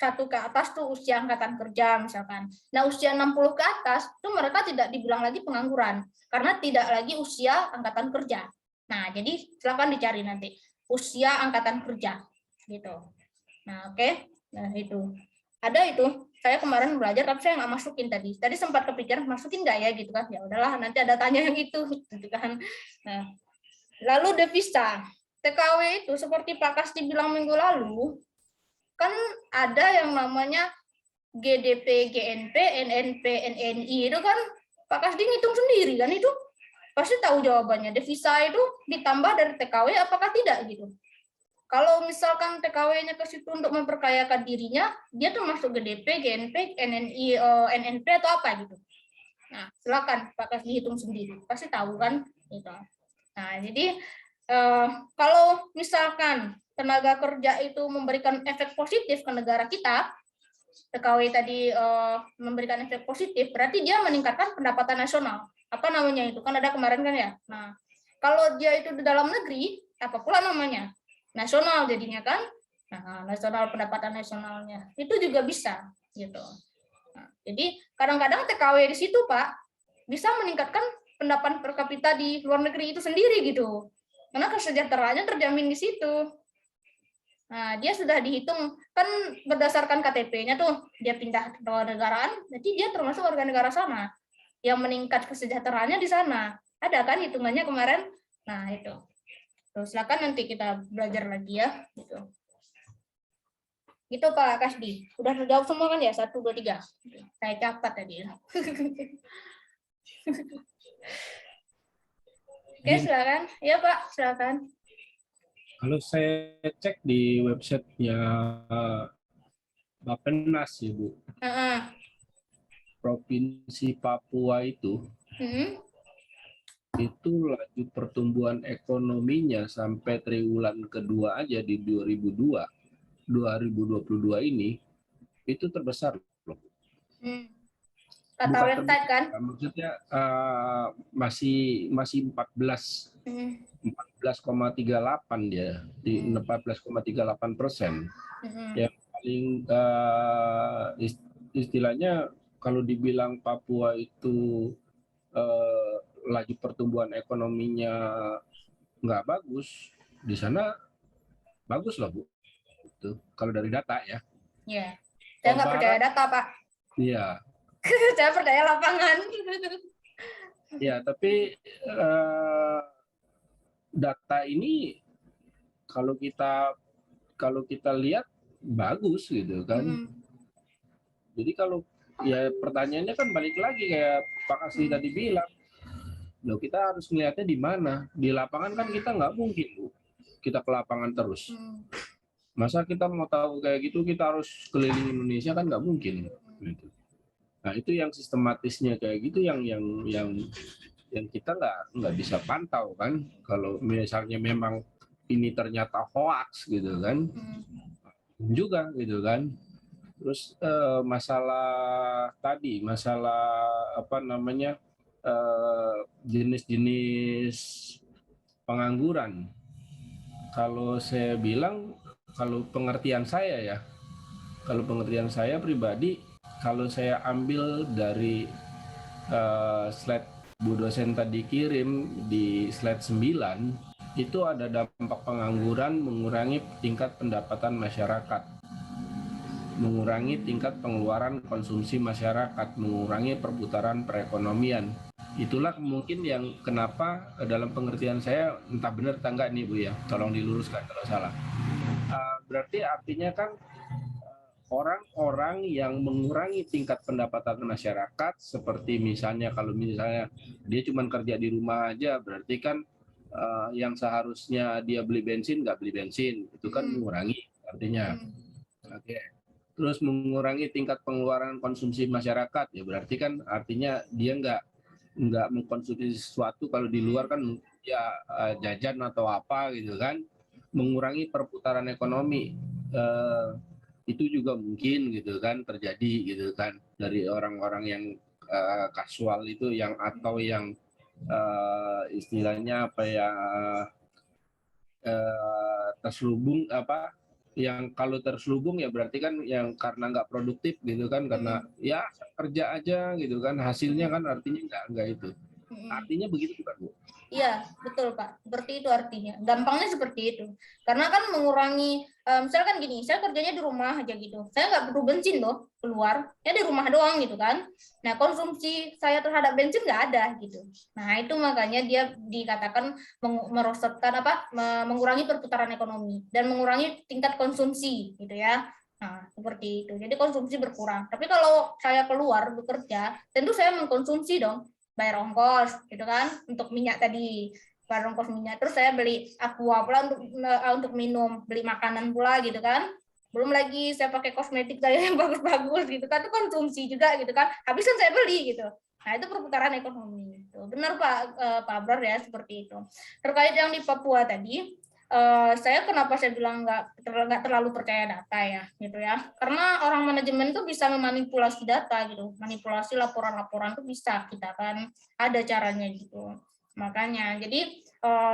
ke atas tuh usia angkatan kerja misalkan. Nah, usia 60 ke atas tuh mereka tidak dibilang lagi pengangguran karena tidak lagi usia angkatan kerja. Nah, jadi silakan dicari nanti usia angkatan kerja gitu. Nah, oke. Nah, itu. Ada itu. Saya kemarin belajar tapi saya nggak masukin tadi. Tadi sempat kepikiran masukin nggak ya gitu kan. Ya udahlah, nanti ada tanya yang itu gitu kan. Nah, lalu devisa. TKW itu seperti Pak Kasdi bilang minggu lalu, kan ada yang namanya GDP, GNP, NNP, NNI itu kan Pak Kasdi ngitung sendiri kan itu pasti tahu jawabannya. Devisa itu ditambah dari TKW apakah tidak gitu. Kalau misalkan TKW-nya ke situ untuk memperkayakan dirinya, dia termasuk GDP, GNP, NNI, NNP atau apa gitu. Nah, silakan Pak Kasdi hitung sendiri, pasti tahu kan gitu. Nah, jadi kalau misalkan tenaga kerja itu memberikan efek positif ke negara kita, TKW tadi memberikan efek positif, berarti dia meningkatkan pendapatan nasional. Apa namanya itu? Kan ada kemarin kan ya. Nah, kalau dia itu di dalam negeri, apa pula namanya? Nasional jadinya kan. Nah, nasional pendapatan nasionalnya itu juga bisa gitu. Nah, jadi kadang-kadang TKW di situ Pak bisa meningkatkan pendapatan per kapita di luar negeri itu sendiri gitu. Karena kesejahteraannya terjamin di situ. Nah, dia sudah dihitung kan berdasarkan KTP-nya tuh, dia pindah ke negaraan, jadi dia termasuk warga negara sana. Yang meningkat kesejahteraannya di sana. Ada kan hitungannya kemarin? Nah, itu. Terus silakan nanti kita belajar lagi ya, gitu. Gitu Pak Kasdi. Udah terjawab semua kan ya? 1, 2, 3. Saya catat tadi. Oke, silakan. Ya Pak, silakan. Kalau saya cek di websitenya Bappenas ya Bu, Provinsi Papua itu laju pertumbuhan ekonominya sampai triwulan kedua aja di 2022 ini itu terbesar loh. Kata website kan? Maksudnya masih 14,38 dia di 14,38%. Yang paling istilahnya kalau dibilang Papua itu laju pertumbuhan ekonominya nggak bagus, di sana bagus lah Bu. Itu kalau dari data ya. Ya, saya nggak percaya data Pak. Iya. Saya percaya lapangan. Ya, tapi data ini kalau kita lihat bagus gitu kan. Jadi kalau ya pertanyaannya kan balik lagi kayak Pak Asli tadi bilang, loh kita harus melihatnya di mana? Di lapangan kan kita nggak mungkin Bu, kita ke lapangan terus. Masa kita mau tahu kayak gitu kita harus keliling Indonesia kan nggak mungkin. Gitu. Nah itu yang sistematisnya kayak gitu yang kita nggak bisa pantau kan. Kalau misalnya memang ini ternyata hoax gitu kan, juga gitu kan. Terus masalah apa namanya jenis-jenis pengangguran. Kalau saya bilang, kalau pengertian saya pribadi, kalau saya ambil dari slide Bu dosen tadi kirim di slide 9, itu ada dampak pengangguran mengurangi tingkat pendapatan masyarakat, mengurangi tingkat pengeluaran konsumsi masyarakat, mengurangi perputaran perekonomian. Itulah mungkin yang kenapa dalam pengertian saya, entah benar atau enggak nih Bu ya, tolong diluruskan kalau salah. Berarti artinya kan orang-orang yang mengurangi tingkat pendapatan masyarakat, seperti misalnya kalau misalnya dia cuma kerja di rumah aja, berarti kan yang seharusnya dia beli bensin nggak beli bensin, itu kan mengurangi artinya. Oke. Terus mengurangi tingkat pengeluaran konsumsi masyarakat, ya berarti kan artinya dia nggak mengkonsumsi sesuatu kalau di luar kan ya jajan atau apa gitu kan. Mengurangi perputaran ekonomi, itu juga mungkin gitu kan terjadi gitu kan dari orang-orang yang kasual itu, yang atau yang istilahnya apa ya, terselubung apa, yang kalau terselubung ya berarti kan yang karena nggak produktif gitu kan, karena ya kerja aja gitu kan, hasilnya kan artinya nggak itu. Artinya begitu kan Bu? Iya, betul Pak. Seperti itu artinya. Gampangnya seperti itu. Karena kan mengurangi, misalkan gini, saya kerjanya di rumah aja gitu. Saya nggak perlu bensin loh keluar, ya di rumah doang gitu kan. Nah, konsumsi saya terhadap bensin nggak ada gitu. Nah, itu makanya dia dikatakan merosotkan apa, mengurangi perputaran ekonomi dan mengurangi tingkat konsumsi gitu ya. Nah, seperti itu. Jadi konsumsi berkurang. Tapi kalau saya keluar bekerja, tentu saya mengkonsumsi dong, bayar ongkos gitu kan, untuk minyak tadi, bayar ongkos minyak, terus saya beli aqua pula untuk minum, beli makanan pula gitu kan, belum lagi saya pakai kosmetik saya yang bagus-bagus gitu kan, itu konsumsi juga gitu kan, habis kan saya beli gitu. Nah itu perputaran ekonomi gitu. Benar Pak Abrar ya, seperti itu. Terkait yang di Papua tadi, saya kenapa saya bilang nggak terlalu percaya data ya gitu ya, karena orang manajemen itu bisa memanipulasi data gitu, manipulasi laporan-laporan itu bisa, kita kan ada caranya gitu. Makanya jadi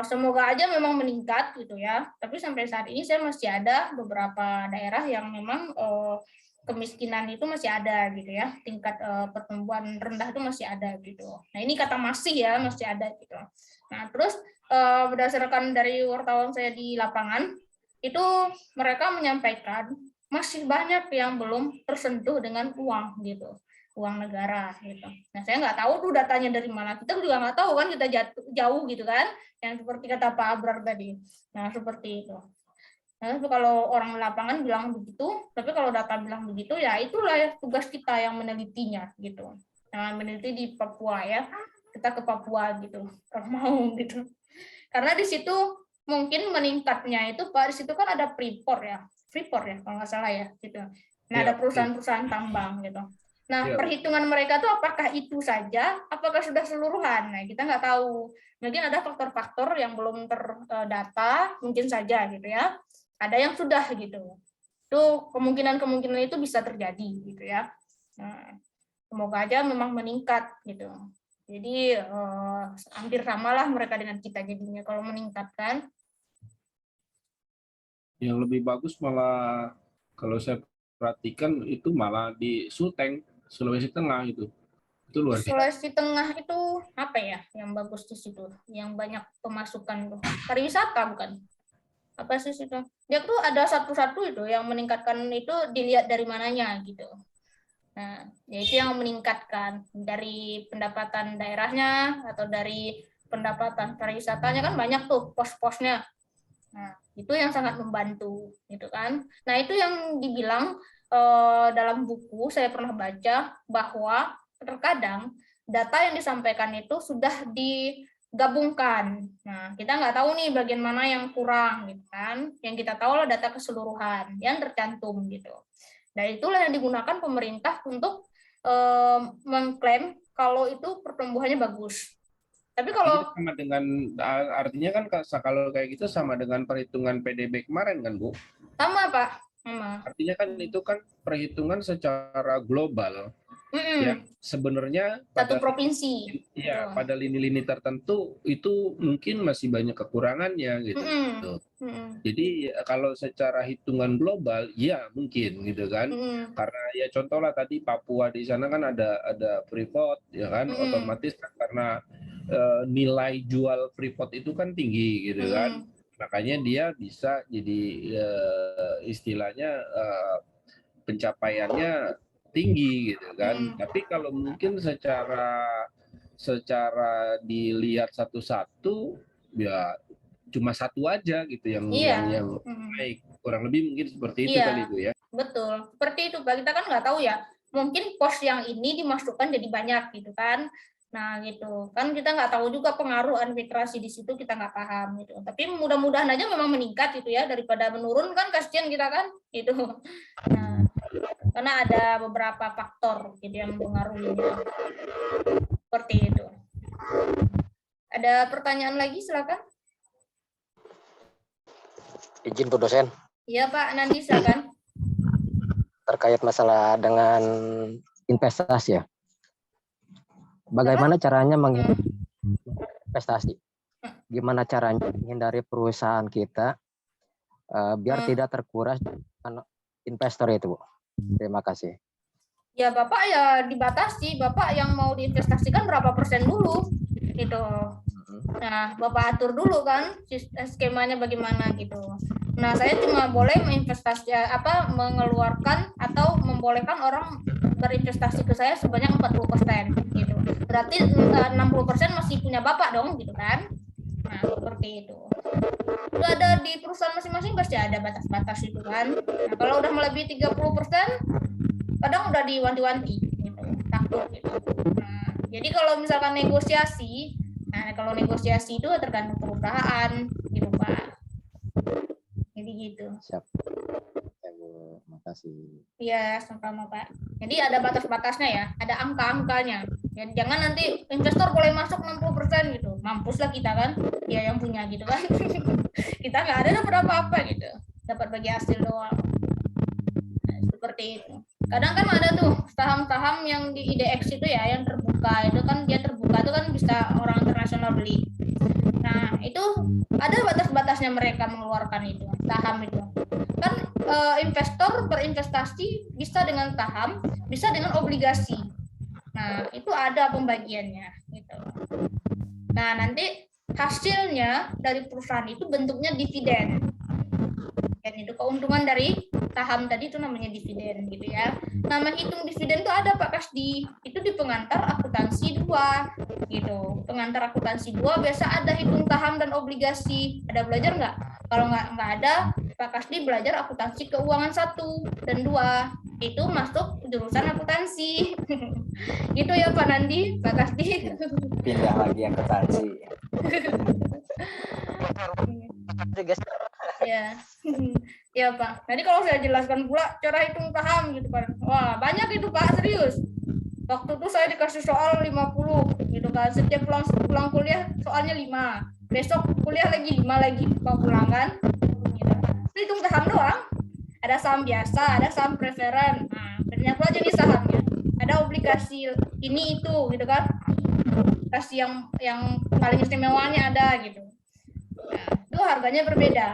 semoga aja memang meningkat gitu ya, tapi sampai saat ini saya masih ada beberapa daerah yang memang kemiskinan itu masih ada gitu ya, tingkat pertumbuhan rendah itu masih ada gitu. Nah ini kata masih ya, masih ada gitu. Nah terus berdasarkan dari wartawan saya di lapangan, itu mereka menyampaikan masih banyak yang belum tersentuh dengan uang gitu, uang negara gitu. Nah saya nggak tahu tuh datanya dari mana, kita juga nggak tahu kan, kita jauh gitu kan, yang seperti kata Pak Abrar tadi. Nah seperti itu. Nah, kalau orang lapangan bilang begitu, tapi kalau data bilang begitu, ya itulah ya tugas kita yang menelitinya gitu. Nah, meneliti di Papua ya, kita ke Papua gitu, kalau mau gitu. Karena di situ mungkin meningkatnya itu Pak, di situ kan ada Freeport ya kalau nggak salah ya gitu. Nah ada perusahaan-perusahaan tambang gitu. Nah perhitungan mereka tuh apakah itu saja, apakah sudah keseluruhan? Nah kita nggak tahu. Mungkin ada faktor-faktor yang belum terdata, mungkin saja gitu ya. Ada yang sudah gitu. Itu kemungkinan itu bisa terjadi gitu ya. Nah, semoga aja memang meningkat gitu. Jadi hampir samalah mereka dengan kita jadinya kalau meningkatkan. Yang lebih bagus malah kalau saya perhatikan itu malah di Sulteng, Sulawesi Tengah itu luar biasa. Sulawesi Tengah itu apa ya yang bagus di situ, yang banyak pemasukan tuh? Pariwisata bukan? apa sih itu? Dia tuh ada satu-satu itu yang meningkatkan itu dilihat dari mananya gitu. Nah, yaitu yang meningkatkan dari pendapatan daerahnya atau dari pendapatan pariwisatanya kan banyak tuh pos-posnya. Nah, itu yang sangat membantu gitu kan. Nah, itu yang dibilang dalam buku saya pernah baca bahwa terkadang data yang disampaikan itu sudah digabungkan. Nah, kita nggak tahu nih bagian mana yang kurang gitu kan. Yang kita tahu adalah data keseluruhan yang tercantum gitu. Dan itulah yang digunakan pemerintah untuk mengklaim kalau itu pertumbuhannya bagus. Tapi kalau sama dengan artinya kan kalau kayak gitu sama dengan perhitungan PDB kemarin kan, Bu? sama, Pak. Sama. Artinya kan itu kan perhitungan secara global. Ya, sebenarnya satu provinsi. Ya, pada lini-lini tertentu itu mungkin masih banyak kekurangannya gitu. Jadi kalau secara hitungan global, ya mungkin gitu kan. Karena ya contohlah tadi Papua di sana kan ada Freeport, ya kan, otomatis kan karena nilai jual Freeport itu kan tinggi gitu kan. Makanya dia bisa jadi istilahnya pencapaiannya tinggi gitu kan. Tapi kalau mungkin secara dilihat satu-satu ya cuma satu aja gitu yang baik. Kurang lebih mungkin seperti itu kali Bu ya. Betul. Seperti itu Pak. Kita kan nggak tahu ya. Mungkin pos yang ini dimasukkan jadi banyak gitu kan. Nah gitu kan kita nggak tahu juga pengaruh arbitrasi di situ, kita nggak paham gitu. Tapi mudah-mudahan aja memang meningkat gitu ya, daripada menurun kan kasihan kita kan gitu. Nah, karena ada beberapa faktor gitu yang mempengaruhinya. Seperti itu. Ada pertanyaan lagi, silakan. Izin Bu dosen. Iya Pak, nanti silakan. Terkait masalah dengan investasi ya. Bagaimana caranya menghindari investasi? Gimana caranya menghindari perusahaan kita biar tidak terkuras dengan investor itu, Bu? Terima kasih. Ya Bapak ya dibatasi, Bapak yang mau diinvestasikan berapa persen dulu gitu. Nah, Bapak atur dulu kan skemanya bagaimana gitu. Nah, saya cuma boleh mengeluarkan atau membolehkan orang berinvestasi ke saya sebanyak 40% gitu. Berarti 60% masih punya Bapak dong gitu kan. Nah, seperti itu. Udah ada di perusahaan masing-masing pasti ada batas-batas itu kan. Nah, kalau udah melebihi 30%, kadang udah diwanti-wanti gitu, takut gitu. Nah, jadi kalau misalkan negosiasi, kalau negosiasi itu tergantung perusahaan gitu Pak. Jadi gitu. Siap. Ya Bu, makasih. Iya, sama-sama Pak. Jadi ada batas-batasnya ya, ada angka-angkanya. Ya, jangan nanti investor boleh masuk 60% gitu. Mampuslah kita kan, dia yang punya gitu kan. Kita nggak ada dapat apa-apa gitu. Dapat bagi hasil doang. Nah, seperti itu. Kadang kan ada tuh saham-saham yang di IDX itu ya, yang terbuka. Itu kan dia terbuka itu kan bisa orang internasional beli. Nah, itu ada batas-batasnya mereka mengeluarkan itu, saham itu. Kan investor berinvestasi bisa dengan saham, bisa dengan obligasi. Nah, itu ada pembagiannya gitu. Nah, nanti hasilnya dari perusahaan itu bentuknya dividen. Dan itu keuntungan dari saham tadi itu namanya dividen gitu ya. Nama hitung dividen itu ada Pak Kasdi. Itu di pengantar akuntansi 2 gitu. Pengantar akuntansi 2 biasa ada hitung saham dan obligasi. Ada belajar nggak? Kalau nggak ada, Pak Kasdi belajar akuntansi keuangan 1 dan 2. Itu masuk jurusan akuntansi. Gitu ya Pak Nandi, Pak Kasdi. Pindah lagi akuntansi. Ya, ya Pak. Nanti kalau saya jelaskan pula cara hitung saham gitu Pak. Wah banyak itu Pak, serius. Waktu itu saya dikasih soal 50 gitu kan. Setiap pulang kuliah soalnya 5. Besok kuliah lagi 5 lagi mau pulang kan. Gitu. Itu hitung saham doang. Ada saham biasa, ada saham preferen. Nah, banyak pula jenis sahamnya. Ada obligasi ini itu gitu kan. Obligasi yang paling istimewanya ada gitu. Nah, itu harganya berbeda.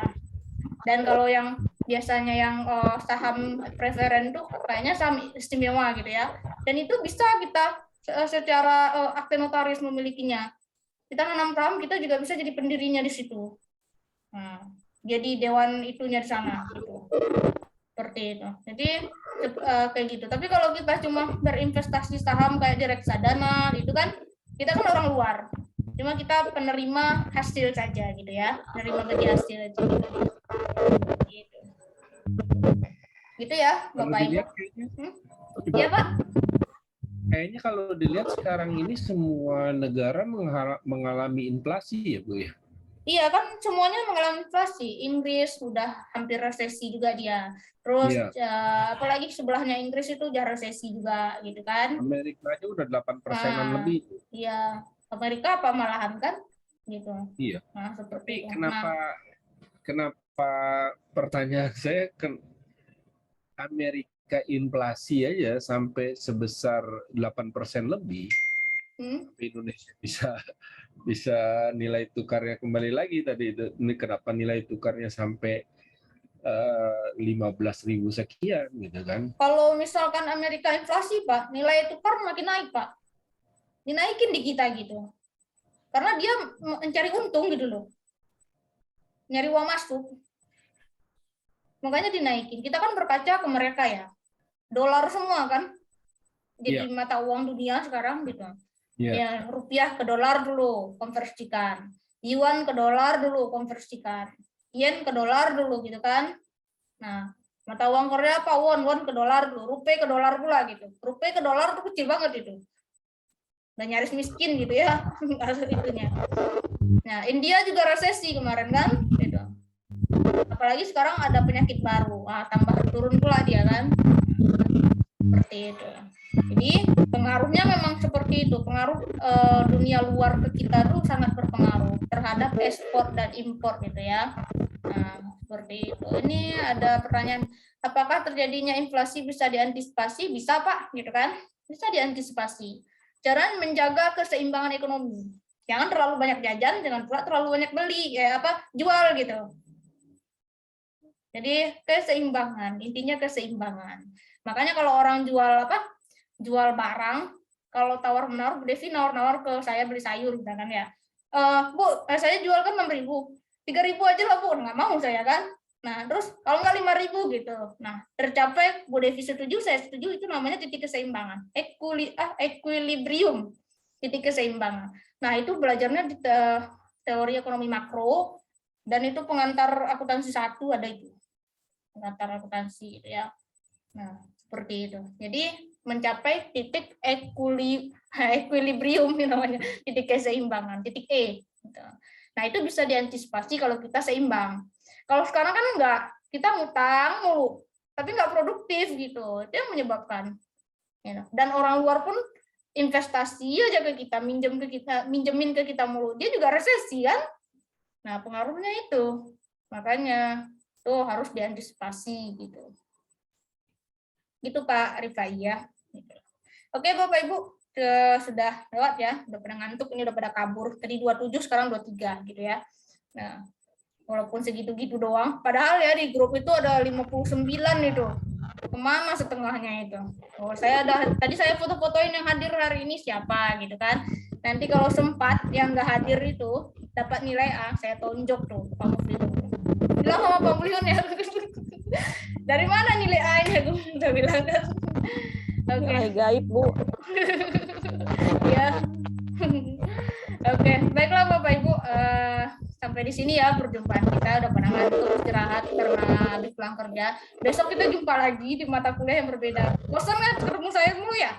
Dan kalau yang biasanya yang saham preferen itu kayaknya saham istimewa gitu ya. Dan itu bisa kita secara akte notaris memilikinya. Kita nanam saham, kita juga bisa jadi pendirinya di situ. Nah, jadi dewan itunya di sana gitu. Seperti itu. Jadi kayak gitu. Tapi kalau kita cuma berinvestasi saham kayak di reksadana itu kan kita kan orang luar. Cuma kita penerima hasil saja gitu ya. Penerima gaji hasil aja gitu. Gitu ya, Bapak Ibu. Iya, Pak. Kayaknya kalau dilihat sekarang ini semua negara mengalami inflasi ya, Bu ya. Iya kan semuanya mengalami inflasi. Inggris sudah hampir resesi juga dia. Terus apalagi sebelahnya Inggris itu udah resesi juga gitu kan. Amerika aja udah 8%-an lebih. Iya, Amerika apa malahan kan gitu. Iya. Nah, seperti itu. Kenapa pertanyaan saya Amerika inflasi aja sampai sebesar 8% lebih. Indonesia bisa nilai tukarnya kembali lagi tadi itu. Ini kenapa nilai tukarnya sampai 15.000 sekian gitu kan. Kalau misalkan Amerika inflasi, Pak, nilai tukar makin naik, Pak. Dinaikin di kita gitu. Karena dia mencari untung gitu loh. Nyari uang masuk. Makanya dinaikin. Kita kan berkaca ke mereka ya. Dolar semua kan. Jadi mata uang dunia sekarang gitu. Ya, rupiah ke dolar dulu konversikan. Yuan ke dolar dulu konversikan. Yen ke dolar dulu gitu kan. Nah, mata uang Korea apa? Won ke dolar dulu. Rupiah ke dolar pula gitu. Rupiah ke dolar tuh kecil banget itu. Dan nyaris miskin gitu ya. Itunya. Nah, India juga resesi kemarin kan gitu. Apalagi sekarang ada penyakit baru, tambah turun pula dia kan, seperti itu. Jadi pengaruhnya memang seperti itu, pengaruh dunia luar ke kita tuh sangat berpengaruh terhadap ekspor dan impor gitu ya. Nah, seperti itu. Ini ada pertanyaan, apakah terjadinya inflasi bisa diantisipasi? Bisa Pak, gitu kan? Bisa diantisipasi. Cara menjaga keseimbangan ekonomi. Jangan terlalu banyak jajan, jangan pula terlalu banyak beli, jual gitu. Jadi keseimbangan, intinya keseimbangan. Makanya kalau orang jual barang, kalau tawar menawar, Bu Devi nawar ke saya beli sayur, misalkan ya. Bu, saya jual kan 6.000, 3.000 aja lah Bu, nggak mau saya kan. Nah, terus kalau nggak 5.000 gitu. Nah, tercapai Bu Devi setuju, saya setuju, itu namanya titik keseimbangan. Equilibrium, titik keseimbangan. Nah, itu belajarnya di teori ekonomi makro, dan itu pengantar akuntansi 1 ada itu. Pengantar akuntansi gitu ya. Nah, seperti itu. Jadi mencapai titik equilibrium namanya, titik keseimbangan, titik E. Nah, itu bisa diantisipasi kalau kita seimbang. Kalau sekarang kan enggak, kita ngutang mulu, tapi nggak produktif gitu. Itu yang menyebabkan. Dan orang luar pun investasi aja ke kita, minjemin ke kita mulu, dia juga resesi kan. Nah, pengaruhnya itu. Makanya itu harus diantisipasi gitu. Gitu Pak Rifai ya. Oke Bapak Ibu, sudah lewat ya, udah pada ngantuk, ini udah pada kabur. Tadi 27, sekarang 23 gitu ya. Nah, walaupun segitu-gitu doang, padahal ya di grup itu ada 59 itu. Kemana setengahnya itu? Tadi saya foto-fotoin yang hadir hari ini siapa gitu kan. Nanti kalau sempat yang nggak hadir itu dapat nilai A, saya tonjok tuh Pak Mufliun. Bilang sama Pak Mufliun ya. Dari mana nilai A-nya? Gue udah bilang kan. Oke. Gaib Bu. Ya. Oke, baiklah Bapak Ibu. Sampai di sini ya perjumpaan kita, udah pada ngantuk, istirahat karena habis pulang kerja. Besok kita jumpa lagi di mata kuliah yang berbeda. Bosan kan ketemu saya mulu ya?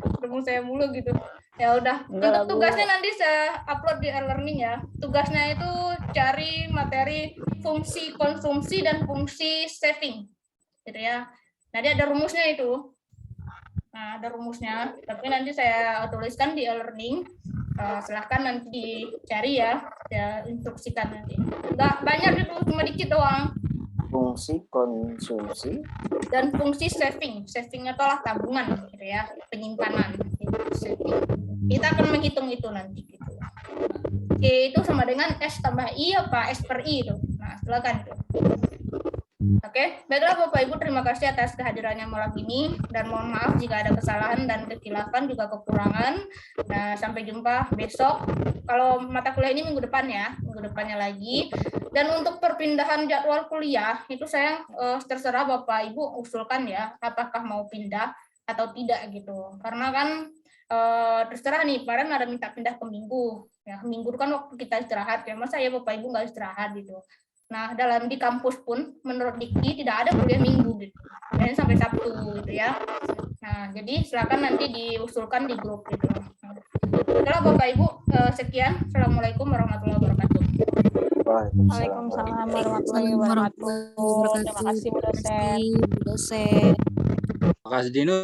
Ketemu saya mulu gitu. Ya udah, untuk tugasnya nanti saya upload di e-learning ya. Tugasnya itu cari materi fungsi konsumsi dan fungsi saving. Gitu ya. Nanti ada rumusnya itu. Nah, ada rumusnya, tapi nanti saya tuliskan di e-learning. Silahkan nanti dicari ya, instruksikan nanti. Nggak banyak itu, cuma dikit doang. Fungsi konsumsi dan fungsi saving. Saving itu adalah tabungan gitu ya, penyimpanan. Saving. Kita akan menghitung itu nanti gitu. Oke, itu sama dengan S tambah I apa S per I itu. Nah, silakan itu. Oke, baiklah Bapak Ibu, terima kasih atas kehadirannya malam ini dan mohon maaf jika ada kesalahan dan kekhilafan juga kekurangan. Nah, sampai jumpa besok. Kalau mata kuliah ini minggu depan ya, minggu depannya lagi. Dan untuk perpindahan jadwal kuliah itu saya terserah Bapak Ibu usulkan ya, apakah mau pindah atau tidak gitu. Karena kan terserah nih, kemarin ada minta pindah ke minggu. Ya, minggu kan waktu kita istirahat ya, masa ya Bapak Ibu nggak istirahat gitu. Nah, di kampus pun menurut Dikti tidak ada kuliah minggu gitu. Dan sampai Sabtu gitu ya. Nah, jadi silakan nanti diusulkan di grup gitu. Setelah Bapak Ibu, sekian. Assalamualaikum warahmatullahi wabarakatuh. Waalaikumsalam warahmatullahi wabarakatuh. Terima kasih Bu dosen. Terima kasih Bu dosen. Makasih Dino.